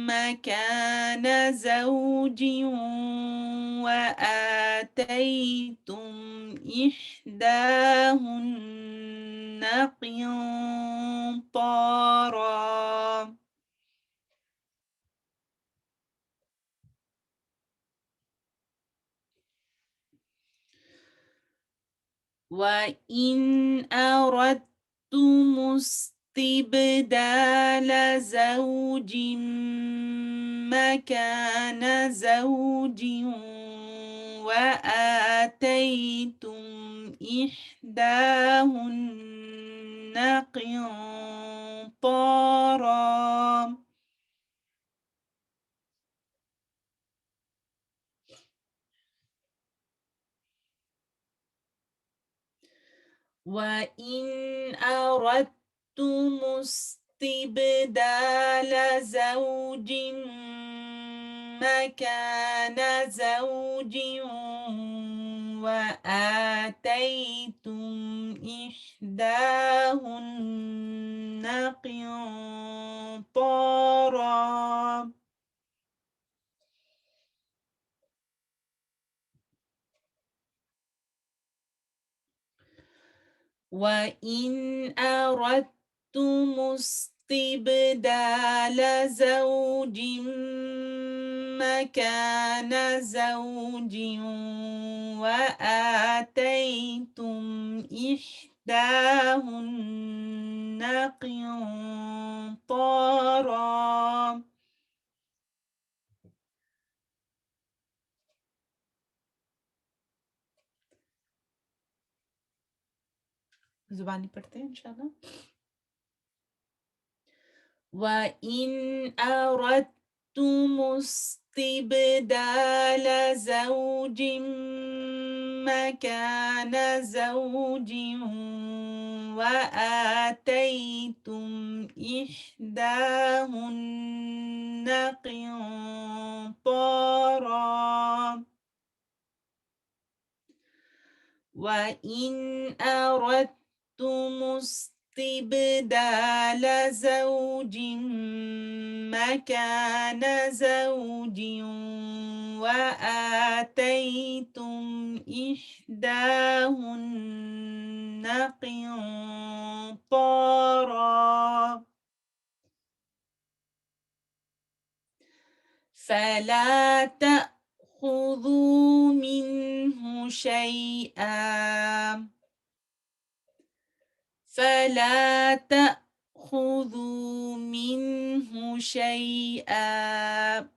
مكان زوج وآتيتم إحداهن قنطارا وإن أردتم استبدال زوج مكان زوج وآتيتم إحداهن قنطارا وإن أردتم استبدال زوج مكان زوج وآتيتم إحداهن قنطارا وإن أردتم استبدال زوج مكان زوج وآتيتم إحداهن قنطارا زبانی پڑھتے ہیں انشاءاللہ وَإِنْ أَرَدْتُمُ اسْتِبْدَالَ زَوْجٍ مَكَانَ زَوْجٍ وَآتَيْتُمْ إِحْدَاهُنَّ قِنطَارًا وَإِنْ أَرَدْتُمُ استبدال زوج مكان زوج وآتيتم إحداهن قنطارا فلا تأخذوا منه شيئا فلا تأخذوا منه شيئا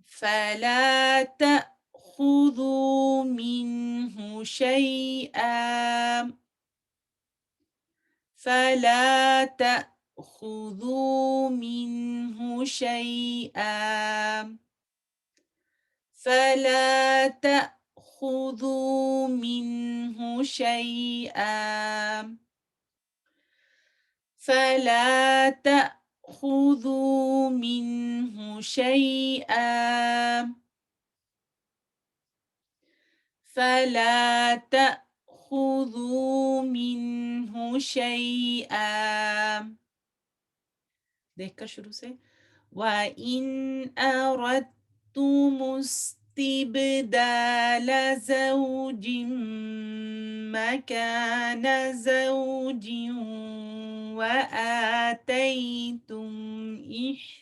فلا تأخذوا منه شيئا فلا تأخذوا منه شيئا فلا تأخذوا منه شيئا فلا تأخذوا منه شيئا فلا تأخذوا منه شيئا دیکھ کر شروع سے وَإِنْ أَرَدْتُمُ استبدال زوج مكان زوج وآتيتم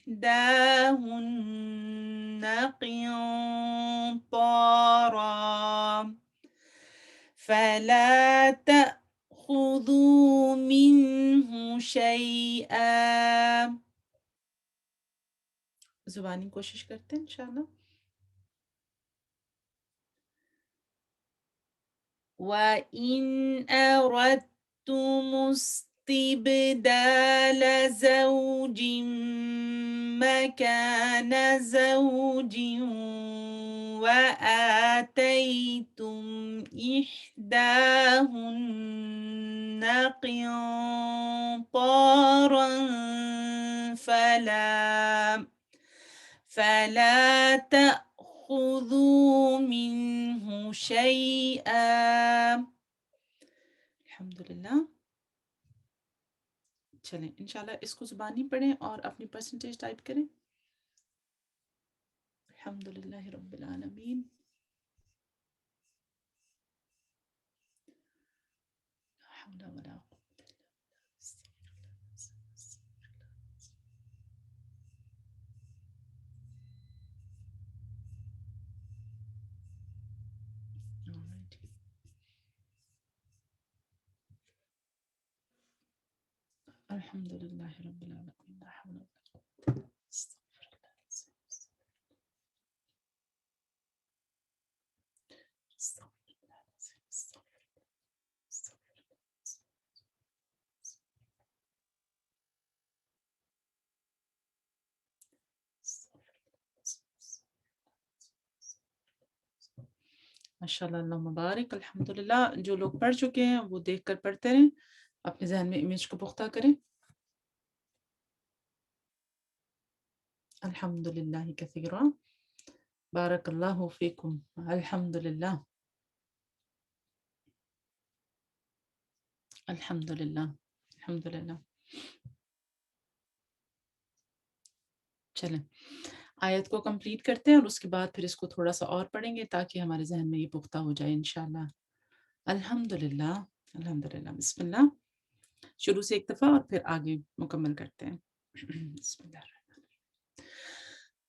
إحداهن قنطارا فلا تأخذوا منه شيئا زبانی کوشش کرتے ہیں انشاءاللہ وَإِنْ أَرَدْتُمُ استبدال زوج مكان زوج وآتيتم إحداهن قنطارا فلا تأخذوا منه شيئا. الحمدللہ. چلیں انشاءاللہ اس کو زبانی پڑھیں اور اپنی پرسنٹیج ٹائپ کریں. الحمدللہ رب العالمین. لا حول ولا قوة الا باللہ. الحمدللہ رب العالمین. لا حول ولا قوة. استغفر اللہ. استغفر اللہ. استغفر اللہ. استغفر اللہ. ماشاء اللہ اللہ مبارک. الحمدللہ. جو لوگ پڑھ چکے ہیں وہ دیکھ کر پڑھتے رہیں، اپنے ذہن میں امیج کو پختہ کریں. الحمدللہ کثیرا. بارک اللہ فیکم. الحمدللہ. الحمدللہ. الحمدللہ. چلیں آیت کو کمپلیٹ کرتے ہیں اور اس کے بعد پھر اس کو تھوڑا سا اور پڑھیں گے تاکہ ہمارے ذہن میں یہ پختہ ہو جائے انشاءاللہ. الحمدللہ. الحمدللہ. بسم اللہ. شروع سے ایک دفعہ اور پھر آگے مکمل کرتے ہیں. بسم اللہ الرحمن الرحیم.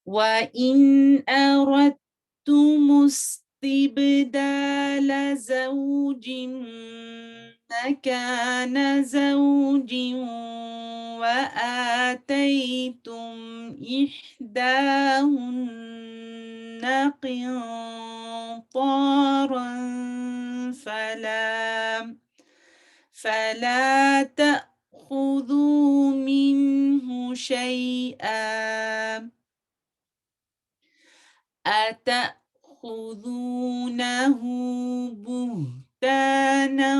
وَإِنْ أَرَدْتُمُ اسْتِبْدَالَ زَوْجٍ مَكَانَ زَوْجٍ وَآتَيْتُمْ إِحْدَاهُنَّ قِنطَارًا فلا تأخذوا منه شيئا. أتأخذونه بهتانا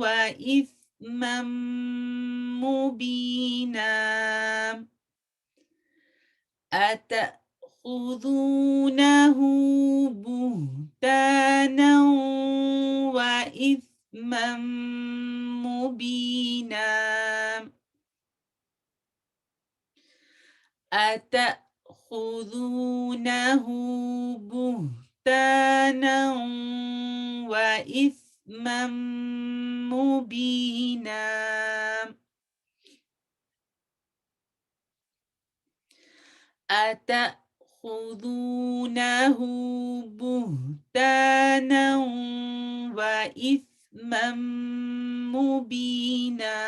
وإثما مبينا. أتأخذونه بهتانا وإثما مبينا. أتأخذونه بهتانا وإثما مبينا. أتأخذونه بهتانا وإثما مبينا.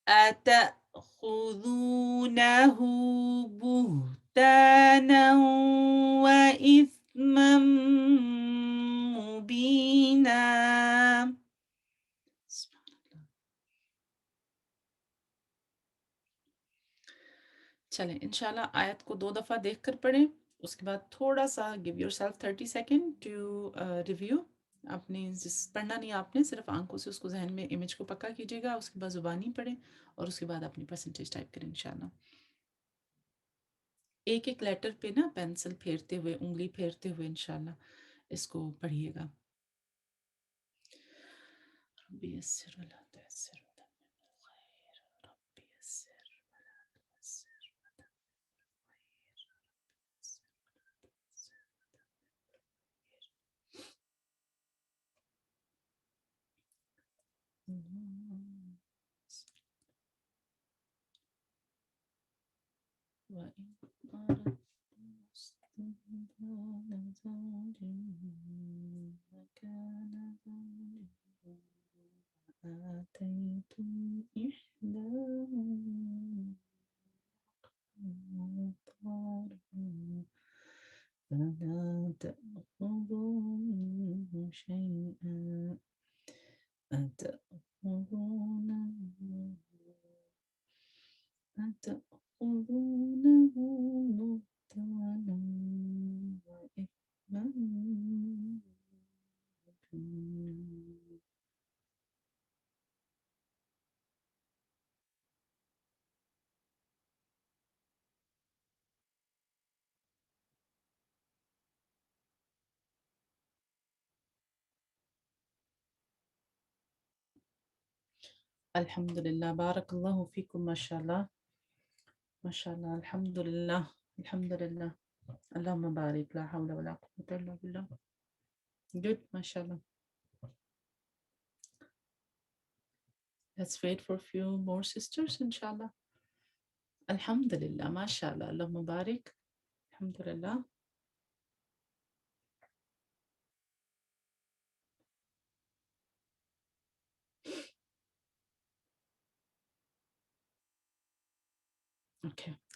أتأخذونه بهتانا وإثما مبينا. چلیں انشاءاللہ آیت کو 2 دفعہ دیکھ کر پڑھیں، اس کے بعد تھوڑا سا give yourself 30 second to review. اپنی پڑھنا نہیں، آپ نے صرف آنکھوں سے اس کو ذہن میں امیج کو پکا کیجیے گا، اس کے بعد زبانی پڑھیں اور اس کے بعد اپنی پرسنٹیج ٹائپ کریں انشاءاللہ. ایک ایک لیٹر پہ نا پینسل پھیرتے ہوئے، انگلی پھیرتے ہوئے انشاءاللہ اس کو پڑھیے گا. ربی یسر ولا تعسر وتمم الخیر. ربی یسر ولا تعسر وتمم الخیر. وَإِنْ أَرَدْتُمُ اسْتِبْدَالَ زَوْجٍ مَكَانَ زَوْجٍ وَآتَيْتُمْ إِحْدَاهُنَّ قِنطَارًا فَلَا تَأْخُذُوا مِنْهُ شَيْئًا. أتأخذونه يأخذونه بهتانا وإثما مبينا. الحمد لله، بارك الله فيكم، ما شاء الله ما شاء الله، الحمد لله الحمد لله، اللهم بارك، لا حول ولا قوة إلا بالله. Good، ما شاء الله. Let's wait for a few more sisters inshallah. الحمد لله، ما شاء الله، اللهم بارك، الحمد لله. Okay,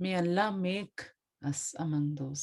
May Allah make us among those.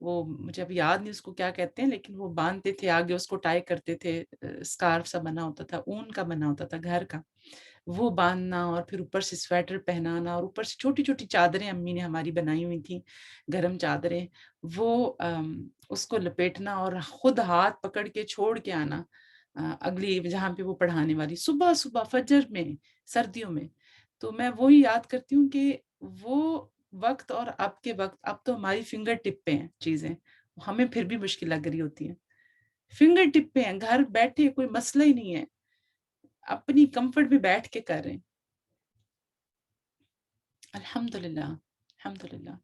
وہ مجھے اب یاد نہیں اس کو کیا کہتے ہیں، لیکن وہ باندھتے تھے، آگے اس کو ٹائی کرتے تھے، اسکارف سا بنا ہوتا تھا، اون کا بنا ہوتا تھا گھر کا، وہ باندھنا اور پھر اوپر سے سویٹر پہنانا اور اوپر سے چھوٹی چھوٹی چادریں امی نے ہماری بنائی ہوئی تھیں، گرم چادریں، وہ اس کو لپیٹنا اور خود ہاتھ پکڑ کے چھوڑ کے آنا اگلی جہاں پہ وہ پڑھانے والی، صبح صبح فجر میں، سردیوں میں۔ تو میں وہی یاد کرتی ہوں کہ وہ وقت اور اب کے وقت، اب تو ہماری فنگر ٹپ پہ ہیں چیزیں، ہمیں پھر بھی مشکل لگ رہی ہوتی ہیں، فنگر ٹپ پہ ہیں، گھر بیٹھے کوئی مسئلہ ہی نہیں ہے، اپنی کمفرٹ میں بیٹھ کے کر رہے ہیں۔ الحمدللہ، الحمدللہ۔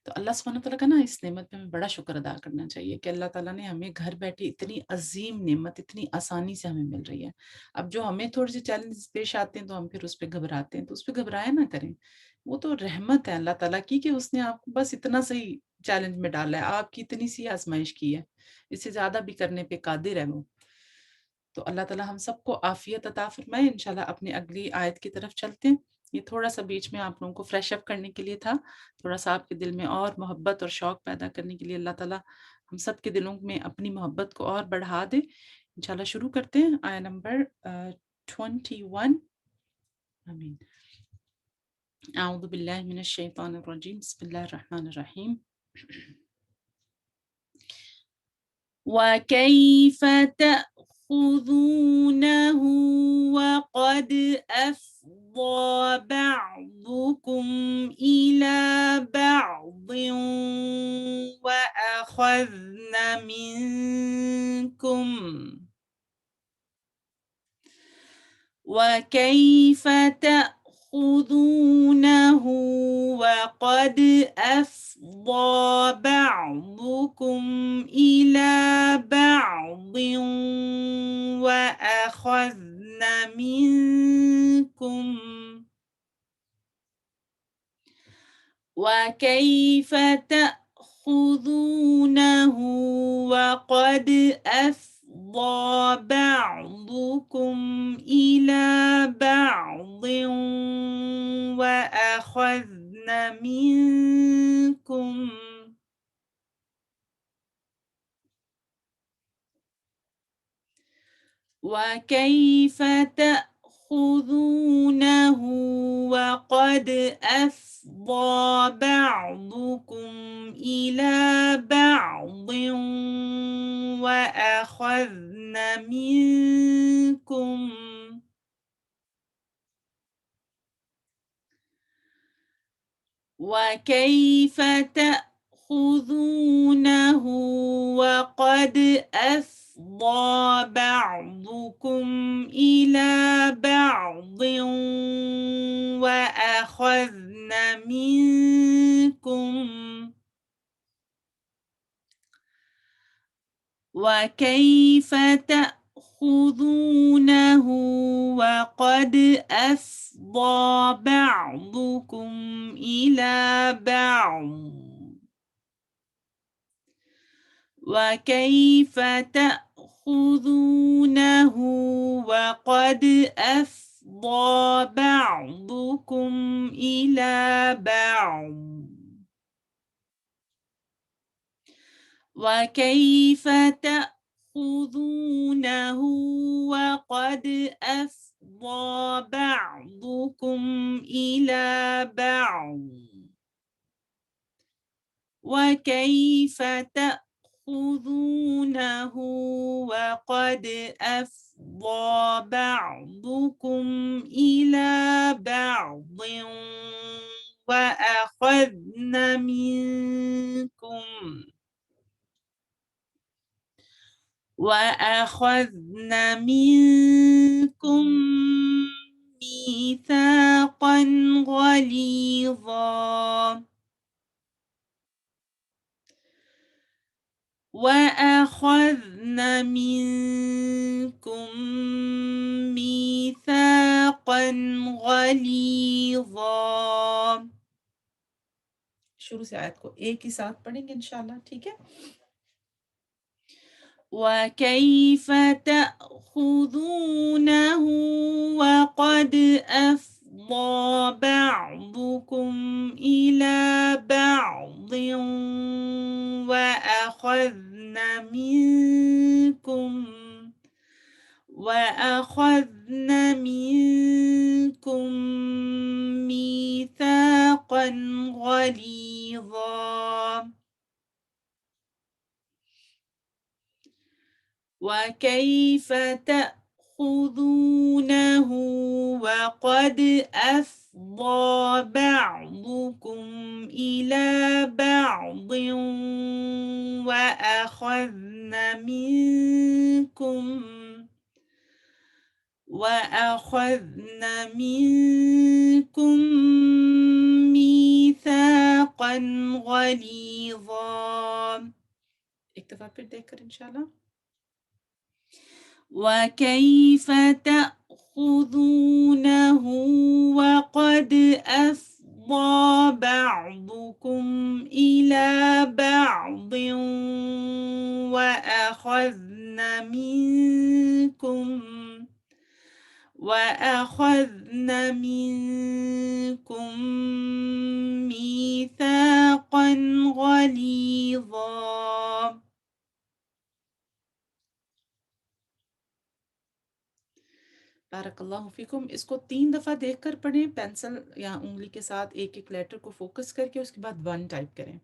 تو اللہ سبحانہ تعالیٰ کا نا اس نعمت پہ ہمیں بڑا شکر ادا کرنا چاہیے کہ اللہ تعالیٰ نے ہمیں گھر بیٹھے اتنی عظیم نعمت اتنی آسانی سے ہمیں مل رہی ہے۔ اب جو ہمیں تھوڑے سے چیلنجز پیش آتے ہیں تو ہم پھر اس پہ گھبراتے ہیں، تو اس پہ گھبرایا نہ کریں، وہ تو رحمت ہے اللہ تعالیٰ کی کہ اس نے آپ کو بس اتنا صحیح چیلنج میں ڈالا ہے، آپ کی اتنی سی آزمائش کی ہے، اس سے زیادہ بھی کرنے پہ قادر ہے وہ۔ تو اللہ تعالیٰ ہم سب کو عافیت عطا فرمائے۔ انشاءاللہ اپنی اگلی آیت کی طرف چلتے ہیں۔ یہ تھوڑا سا بیچ میں آپ لوگوں کو فریش اپ کرنے کے لیے تھا، تھوڑا سا آپ کے دل میں اور محبت اور شوق پیدا کرنے کے لیے اللہ تعالیٰ ہم سب کے دلوں میں اپنی محبت کو اور بڑھا دے۔ انشاءاللہ شروع کرتے ہیں آیت نمبر 21۔ آمین۔ اعوذ باللہ من الشیطان الرجیم، بسم اللہ الرحمن الرحیم۔ وَكَيْفَ تَأْخُذُونَهُ وَقَدْ أَفْضَىٰ بَعْضُكُمْ إِلَىٰ بَعْضٍ وَكَيْفَ تَأْخُذُونَهُ وَقَدْ أَفْضَىٰ بَعْضُكُمْ إِلَىٰ بَعْضٍ وَأَخَذْنَ مِنكُمْ وَكَيْفَ تَأْخُذُونَهُ وَقَدْ أَفْضَىٰ بَعْضُكُمْ إِلَىٰ بَعْضٍ وَأَخَذْنَ مِنكُمْ وَكَيْفَ تَأْخُذُونَهُ وَقَدْ أَفْضَىٰ بَعْضُكُمْ إِلَىٰ بَعْضٍ وَأَخَذْنَ مِنكُمْ وَكَيْفَ تَأْخُذُونَهُ وَقَدْ أَفْضَىٰ بَعْضُكُمْ إِلَىٰ بَعْضٍ وَأَخَذْنَ مِنكُمْ وَكَيْفَ تَأْخُذُونَهُ وَقَدْ أَفْضَىٰ بَعْضُكُمْ إِلَىٰ بَعْضٍ وَكَيْفَ تَأْخُذُونَهُ وَقَدْ أَفْضَىٰ بَعْضُكُمْ إِلَىٰ بَعْضٍ وَكَيْفَ تَأْخُذُونَهُ وَقَدْ أَفْضَىٰ بَعْضُكُمْ إِلَىٰ بَعْضٍ وَكَيْفَ تَأْخُذُونَهُ وَقَدْ أَفْضَىٰ بَعْضُكُمْ إِلَىٰ بَعْضٍ وَأَخَذْنَ مِنكُم مِّيثَاقًا غَلِيظًا وَأَخَذْنَ مِنكُم مِّيثَاقًا غَلِيظًا۔ شروع سے آیت کو ایک ہی ساتھ پڑھیں گے انشاءاللہ، ٹھیک ہے؟ وَكَيْفَ تَأْخُذُونَهُ وَقَدْ أَفْضَىٰ بَعْضُكُمْ إِلَىٰ بَعْضٍ وأخذن منكم ميثاقا غليظا وكيف تأخذونه وقد أفضى بعضكم إلى بعض وأخذن منكم ميثاقا غليظا. ایک دفعہ پھر دیکھ کر انشاءاللہ. وكيف تأخذونه وقد أفضى بعضكم إلى بعض وأخذن منكم ميثاقا غليظا. بارک اللہ فیکم. اس کو 3 دفعہ دیکھ کر پڑھیں، پینسل یا انگلی کے ساتھ ایک ایک لیٹر کو فوکس کر کے، اس کے بعد 1 ٹائپ کریں.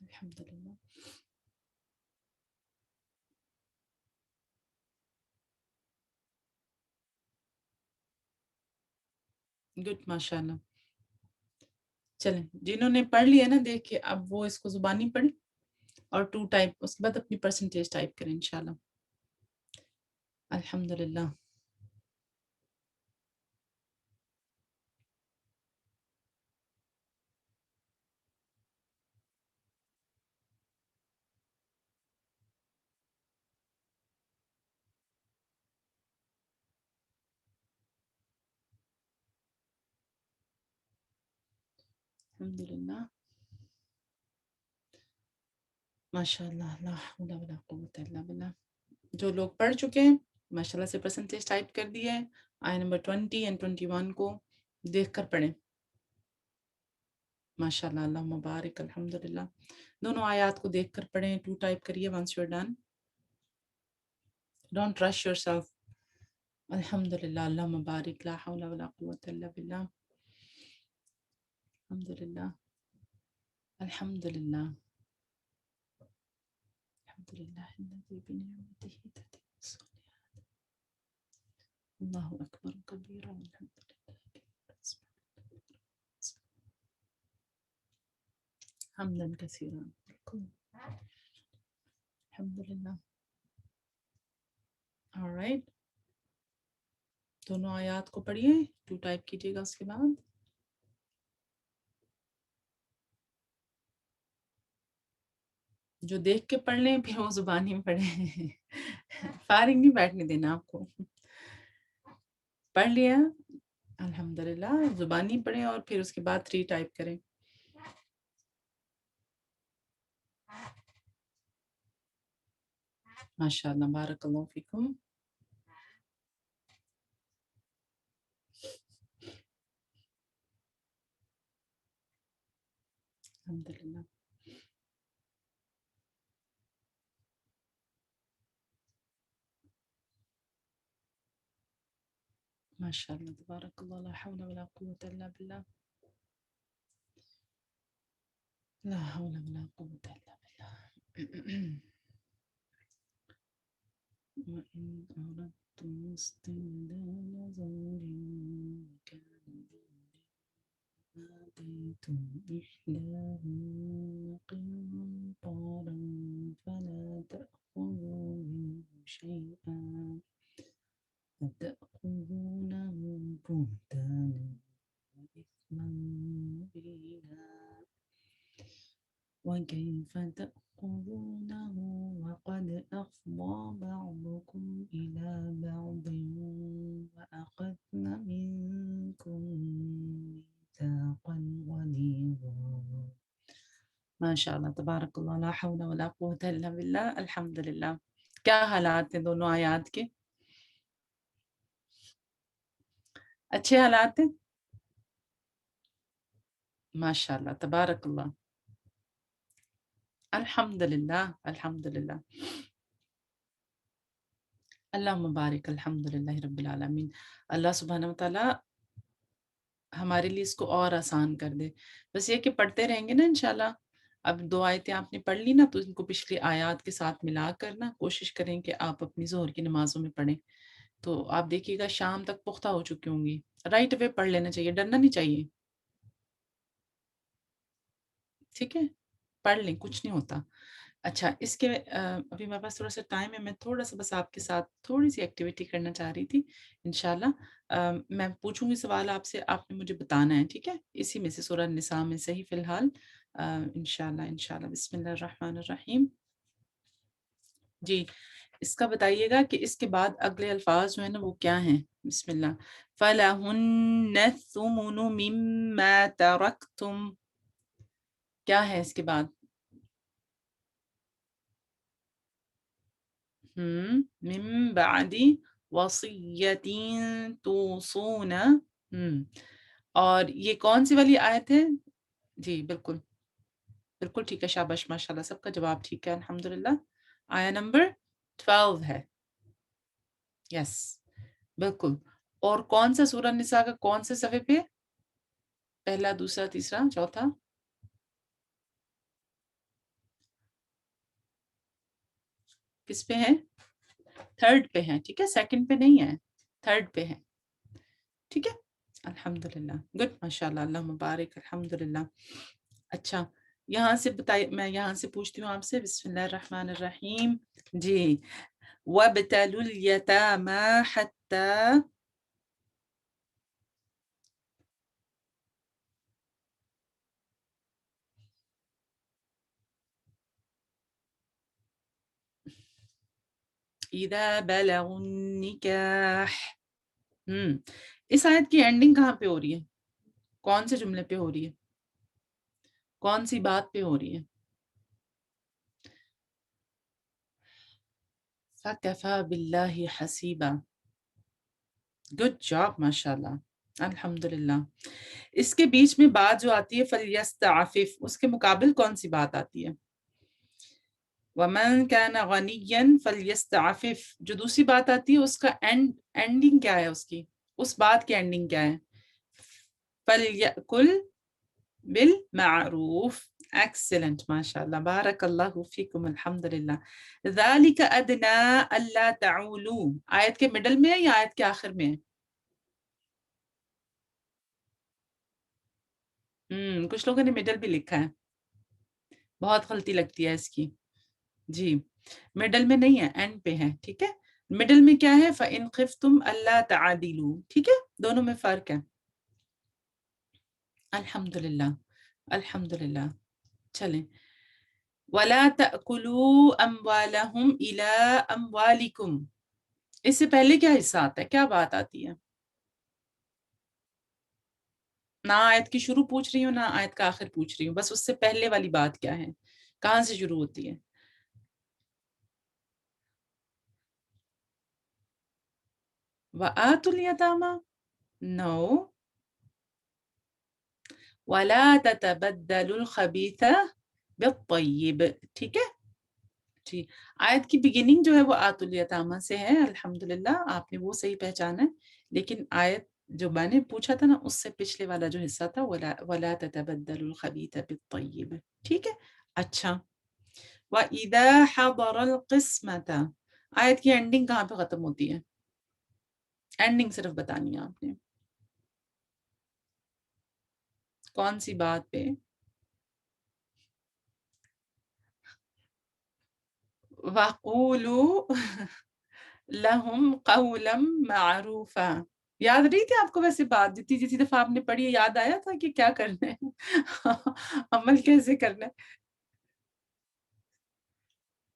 الحمدللہ. گڈ، ماشاء اللہ. چلیں، جنہوں نے پڑھ لیا نا دیکھ کے، اب وہ اس کو زبانی پڑھیں اور 2 ٹائپ، اس کے بعد اپنی پرسنٹیج ٹائپ کریں انشاءاللہ. الحمدللہ. الحمدللہ. ماشاء اللہ. لا حول ولا قوت الا باللہ. جو لوگ پڑھ چکے ہیں ماشاءاللہ سے پرسنٹیج ٹائپ کر دیا ہے. آیہ نمبر 20 اینڈ 21 کو دیکھ کر پڑھیں. ماشاءاللہ. اللہ مبارک. الحمدللہ. دونوں آیات کو دیکھ کر پڑھیں. 2 ٹائپ کریے once you're done. Don't rush yourself. الحمدللہ. اللہ مبارک. لا حول ولا قوت الا باللہ. الحمدللہ. الحمدللہ. الحمدللہ الذی بنعمتہ تتم الصالحات. اللہ اکبر کبیرا والحمدللہ حمدا کثیرا. الحمدللہ. alright. دونوں آیات کو پڑھیے. 2 ٹائپ کیجیے گا اس کے بعد. جو دیکھ کے پڑھ لیں پھر وہ زبانی میں پڑھیں. فارغ نہیں بیٹھنے دینا آپ کو. پڑھ لیا الحمدللہ، زبانی پڑھیں اور پھر اس کے بعد 3 ٹائپ کریں. ماشاءاللہ. بارک اللہ فیکم. الحمدللہ. ماشاءاللہ. تبارک اللہ. لا حول ولا قوت الا باللہ. لا حول ولا قوت الا باللہ. وَإِنْ أَرَدْتُمُ اسْتِبْدَالَ زَوْجٍ مَكَانَ زَوْجٍ مَا إحداهن قنطارا فلا تأخذوا منه شيئا أتأخذونه بهتانا وإثما مبينا وكيف تأخذونه وقد أفضى بعضكم إلى بعض وأخذن منكم ميثاقا غليظا ما شاء الله تبارك الله لا حول ولا قوة إلا بالله الحمد لله کیا حالات ہیں دونوں آیات کے اچھے حالات ہیں ماشاء اللہ تبارک اللہ الحمد للہ الحمد للہ اللہ مبارک الحمد للہ رب العالمین اللہ سبحانہ وتعالیٰ ہمارے لیے اس کو اور آسان کر دے بس یہ کہ پڑھتے رہیں گے نا انشاءاللہ اب 2 آیتیں آپ نے پڑھ لی نا تو ان کو پچھلی آیات کے ساتھ ملا کر نا کوشش کریں کہ آپ اپنی ظہر کی نمازوں میں پڑھیں تو آپ دیکھیے گا شام تک پختہ ہو چکی ہوں گی رائٹ اوے پڑھ لینا چاہیے ڈرنا نہیں چاہیے ٹھیک ہے پڑھ لیں کچھ نہیں ہوتا اچھا اس کے ابھی میرے پاس تھوڑا سا ٹائم ہے میں تھوڑا سا بس آپ کے ساتھ تھوڑی سی ایکٹیویٹی کرنا چاہ رہی تھی انشاءاللہ میں پوچھوں گی سوال آپ سے آپ نے مجھے بتانا ہے ٹھیک ہے اسی میں سے سورہ النساء میں سے ہی فی الحال انشاءاللہ بسم اللہ الرحمن الرحیم جی اس کا بتائیے گا کہ اس کے بعد اگلے الفاظ جو ہیں نا وہ کیا ہیں بسم اللہ فَلَهُنَّ الثُّمُنُ مِمَّا تَرَكْتُمْ کیا ہے اس کے بعد من بعد وصیت توصون اور یہ کون سی والی آیت ہے جی بالکل بالکل ٹھیک ہے شاباش ماشاءاللہ سب کا جواب ٹھیک ہے الحمدللہ آیا نمبر 12 ہے یس بالکل اور کون سا سورہ نساء کا کون سے صفحے پہ پہلا دوسرا تیسرا چوتھا کس پہ ہے تھرڈ پہ ہیں ٹھیک ہے سیکنڈ پہ نہیں ہے تھرڈ پہ ہے ٹھیک ہے الحمدللہ گڈ ماشاء اللہ اللہ مبارک الحمدللہ اچھا یہاں سے بتائیے میں یہاں سے پوچھتی ہوں آپ سے بسم اللہ الرحمن الرحیم جی وَابْتَلُوا الْيَتَامَى حَتَّى إِذَا بَلَغُوا النِّكَاحَ اس آیت کی اینڈنگ کہاں پہ ہو رہی ہے کون سے جملے پہ ہو رہی ہے کون سی بات پہ ہو رہی ہے فَكَفَى بِاللَّهِ حَسِيبًا گڈ جاب ماشاءاللہ الحمدللہ اس کے بیچ میں بات جو آتی ہے فَلْيَسْتَعْفِفْ اس کے مقابل کون سی بات آتی ہے وَمَنْ كَانَ غَنِيًّا فَلْيَسْتَعْفِفْ جو دوسری بات آتی ہے اس کا اینڈنگ کیا ہے اس کی اس بات کی اینڈنگ کیا ہے فَلْيَأْكُلْ بالمعروف ایکسلنٹ ماشاءاللہ بارک اللہ فیکم الحمدللہ ذالک ادنا اللہ تعولوا آیت کے مڈل میں ہے یا آیت کے آخر میں ہے کچھ لوگوں نے مڈل بھی لکھا ہے بہت غلطی لگتی ہے اس کی جی مڈل میں نہیں ہے اینڈ پہ ہے ٹھیک ہے مڈل میں کیا ہے فَإِنْ خِفْتُمْ أَلَّا تَعْدِلُوا ٹھیک ہے دونوں میں فرق ہے الحمدللہ الحمدللہ چلیں وَلَا تَأْكُلُوا أَمْوَالَهُمْ إِلَىٰ أَمْوَالِكُمْ اس سے پہلے کیا حصہ آتا ہے کیا بات آتی ہے نہ آیت کی شروع پوچھ رہی ہوں نہ آیت کا آخر پوچھ رہی ہوں بس اس سے پہلے والی بات کیا ہے کہاں سے شروع ہوتی ہے وَآتُوا الْيَتَامَى نو وَلَا تَتَبَدَّلُوا الْخَبِيثَ بِالطَّيِّبِ ٹھیک ہے جی آیت کی بگننگ جو ہے وہ آتُ الیتامہ سے ہے الحمدللہ آپ نے وہ صحیح پہچانا ہے لیکن آیت جو میں نے پوچھا تھا نا اس سے پچھلے والا جو حصہ تھا وَلَا تَتَبَدَّلُوا الْخَبِيثَ بِالطَّيِّبِ ٹھیک ہے اچھا وَإِذَا حَضَرَ الْقِسْمَةَ آیت کی اینڈنگ کہاں پہ ختم ہوتی ہے اینڈنگ صرف بتانی ہے آپ نے کون سی بات پہ؟ وَقُولُوا لَهُمْ قَوْلًا مَعْرُوفًا. یاد رہی تھی آپ کو ویسے بات جتنی دفعہ آپ نے پڑھی ہے، یاد آیا تھا کہ کیا کرنا ہے عمل کیسے کرنا ہے؟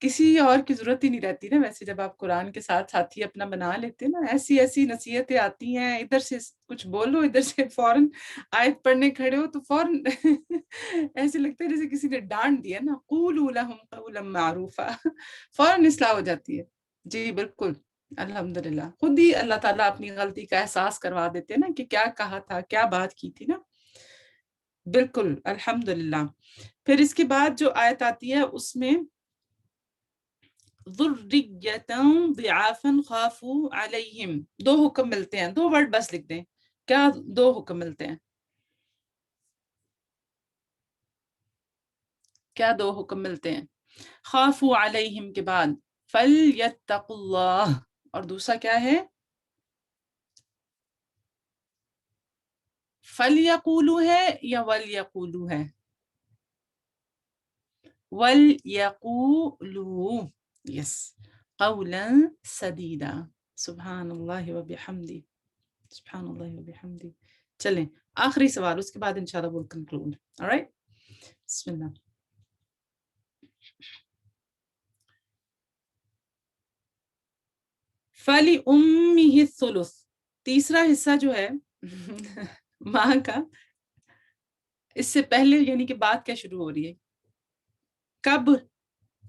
کسی اور کی ضرورت ہی نہیں رہتی نا ویسے، جب آپ قرآن کے ساتھ ساتھی اپنا بنا لیتے ہیں نا، ایسی ایسی نصیحتیں آتی ہیں، ادھر سے کچھ بولو، ادھر سے فوراً آیت پڑھنے کھڑے ہو تو فوراً ایسے لگتا ہے جیسے کسی نے ڈانٹ دیا نا، قولوا لهم قولا معروفا فوراً اصلاح ہو جاتی ہے. جی بالکل، الحمدللہ خود ہی اللہ تعالیٰ اپنی غلطی کا احساس کروا دیتے ہیں نا کہ کیا کہا تھا، کیا بات کی تھی نا. بالکل الحمدللہ. پھر اس کے بعد جو آیت آتی ہے اس میں ذُرِّيَّةً ضِعَافًا خَافُوا عَلَيْهِمْ، دو حکم ملتے ہیں، دو ورڈ بس لکھ دیں. کیا دو حکم ملتے ہیں؟ کیا دو حکم ملتے ہیں؟ خَافُوا عَلَيْهِمْ کے بعد فَلْيَتَّقُوا اللَّهَ، اور دوسرا کیا ہے؟ فَلْيَقُولُوا ہے یا وَلْيَقُولُوا ہے؟ وَلْيَقُولُوا، یس، قَوْلًا سَدِيدًا. سبحان اللہ و بحمدہ، سبحان اللہ و بحمدہ. چلیں آخری سوال، اس کے بعد انشاءاللہ we'll conclude. alright، بسم اللہ. فَلِأُمِّهِ الثُّلُث، تیسرا حصہ جو ہے ماں کا، اس سے پہلے یعنی کہ بات کیا شروع ہو رہی ہے؟ کب،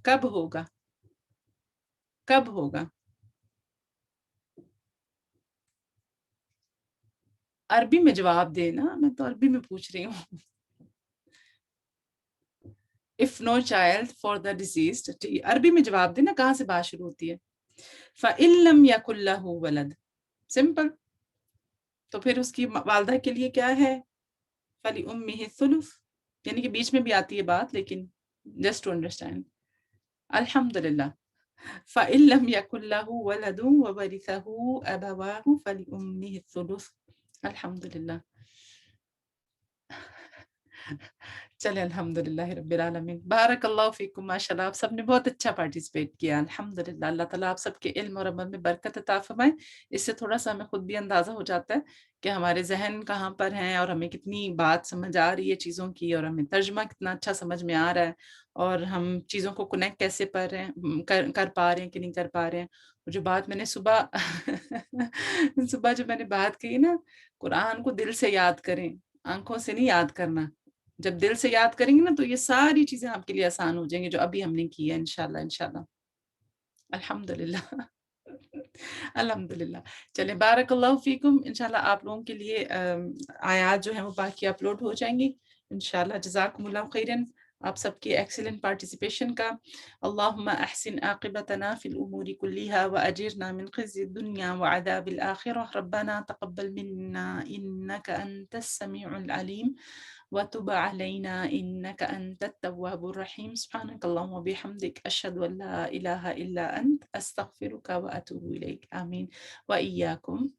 کب ہوگا، کب ہوگا؟ عربی میں جواب دینا، میں تو عربی میں پوچھ رہی ہوں. if no child for the deceased، عربی میں جواب دینا کہاں سے بات شروع ہوتی ہے. فَإِن لَمْ يَكُنْ لَهُ وَلَدٌ، سمپل. تو پھر اس کی والدہ کے لیے کیا ہے؟ فَلِأُمِّهِ الثُّلُث، یعنی کہ بیچ میں بھی آتی ہے بات، لیکن just to understand. الحمدللہ. فَإِن لَمْ يَكُنْ لَهُ وَلَدٌ وَوَرِثَهُ أَبَوَاهُ فَلِأُمِّهِ الثُّلُث. الحمدللہ. چلے الحمدللہ رب العالمین. بارک اللہ فیکم، ماشاء اللہ آپ سب نے بہت اچھا پارٹیسپیٹ کیا. الحمدللہ، اللہ تعالیٰ آپ سب کے علم اور عمل میں برکت عطا فرمائے. اس سے تھوڑا سا ہمیں خود بھی اندازہ ہو جاتا ہے کہ ہمارے ذہن کہاں پر ہیں، اور ہمیں کتنی بات سمجھ آ رہی ہے چیزوں کی، اور ہمیں ترجمہ کتنا اچھا سمجھ میں آ رہا ہے، اور ہم چیزوں کو کنیکٹ کیسے کر پا رہے ہیں کہ نہیں کر پا رہے ہیں. جو بات میں نے صبح صبح جو میں نے بات کی نا، قرآن کو دل سے یاد کریں، آنکھوں سے نہیں یاد کرنا. جب دل سے یاد کریں گے نا تو یہ ساری چیزیں آپ کے لیے آسان ہو جائیں گی جو ابھی ہم نے کی ہے انشاءاللہ. انشاءاللہ الحمدللہ الحمدللہ. چلیں بارک اللہ فیکم. انشاءاللہ آپ لوگوں کے لیے آیات جو ہیں وہ باقی اپلوڈ ہو جائیں گی انشاءاللہ. جزاکم اللہ خیرن آپ سب کی ایکسیلنٹ پارٹیسپیشن کا. اللہم احسن عاقبتنا فی الامور کلیہا واجرنا من خزی الدنیا وعذاب الآخرہ. ربنا تقبل منا انک انت السمیع العلیم وتب علينا إنك أنت التواب الرحيم. سبحانك اللهم وبحمدك أشهد أن لا إله إلا أنت أستغفرك وأتوب إليك. آمين وإياكم.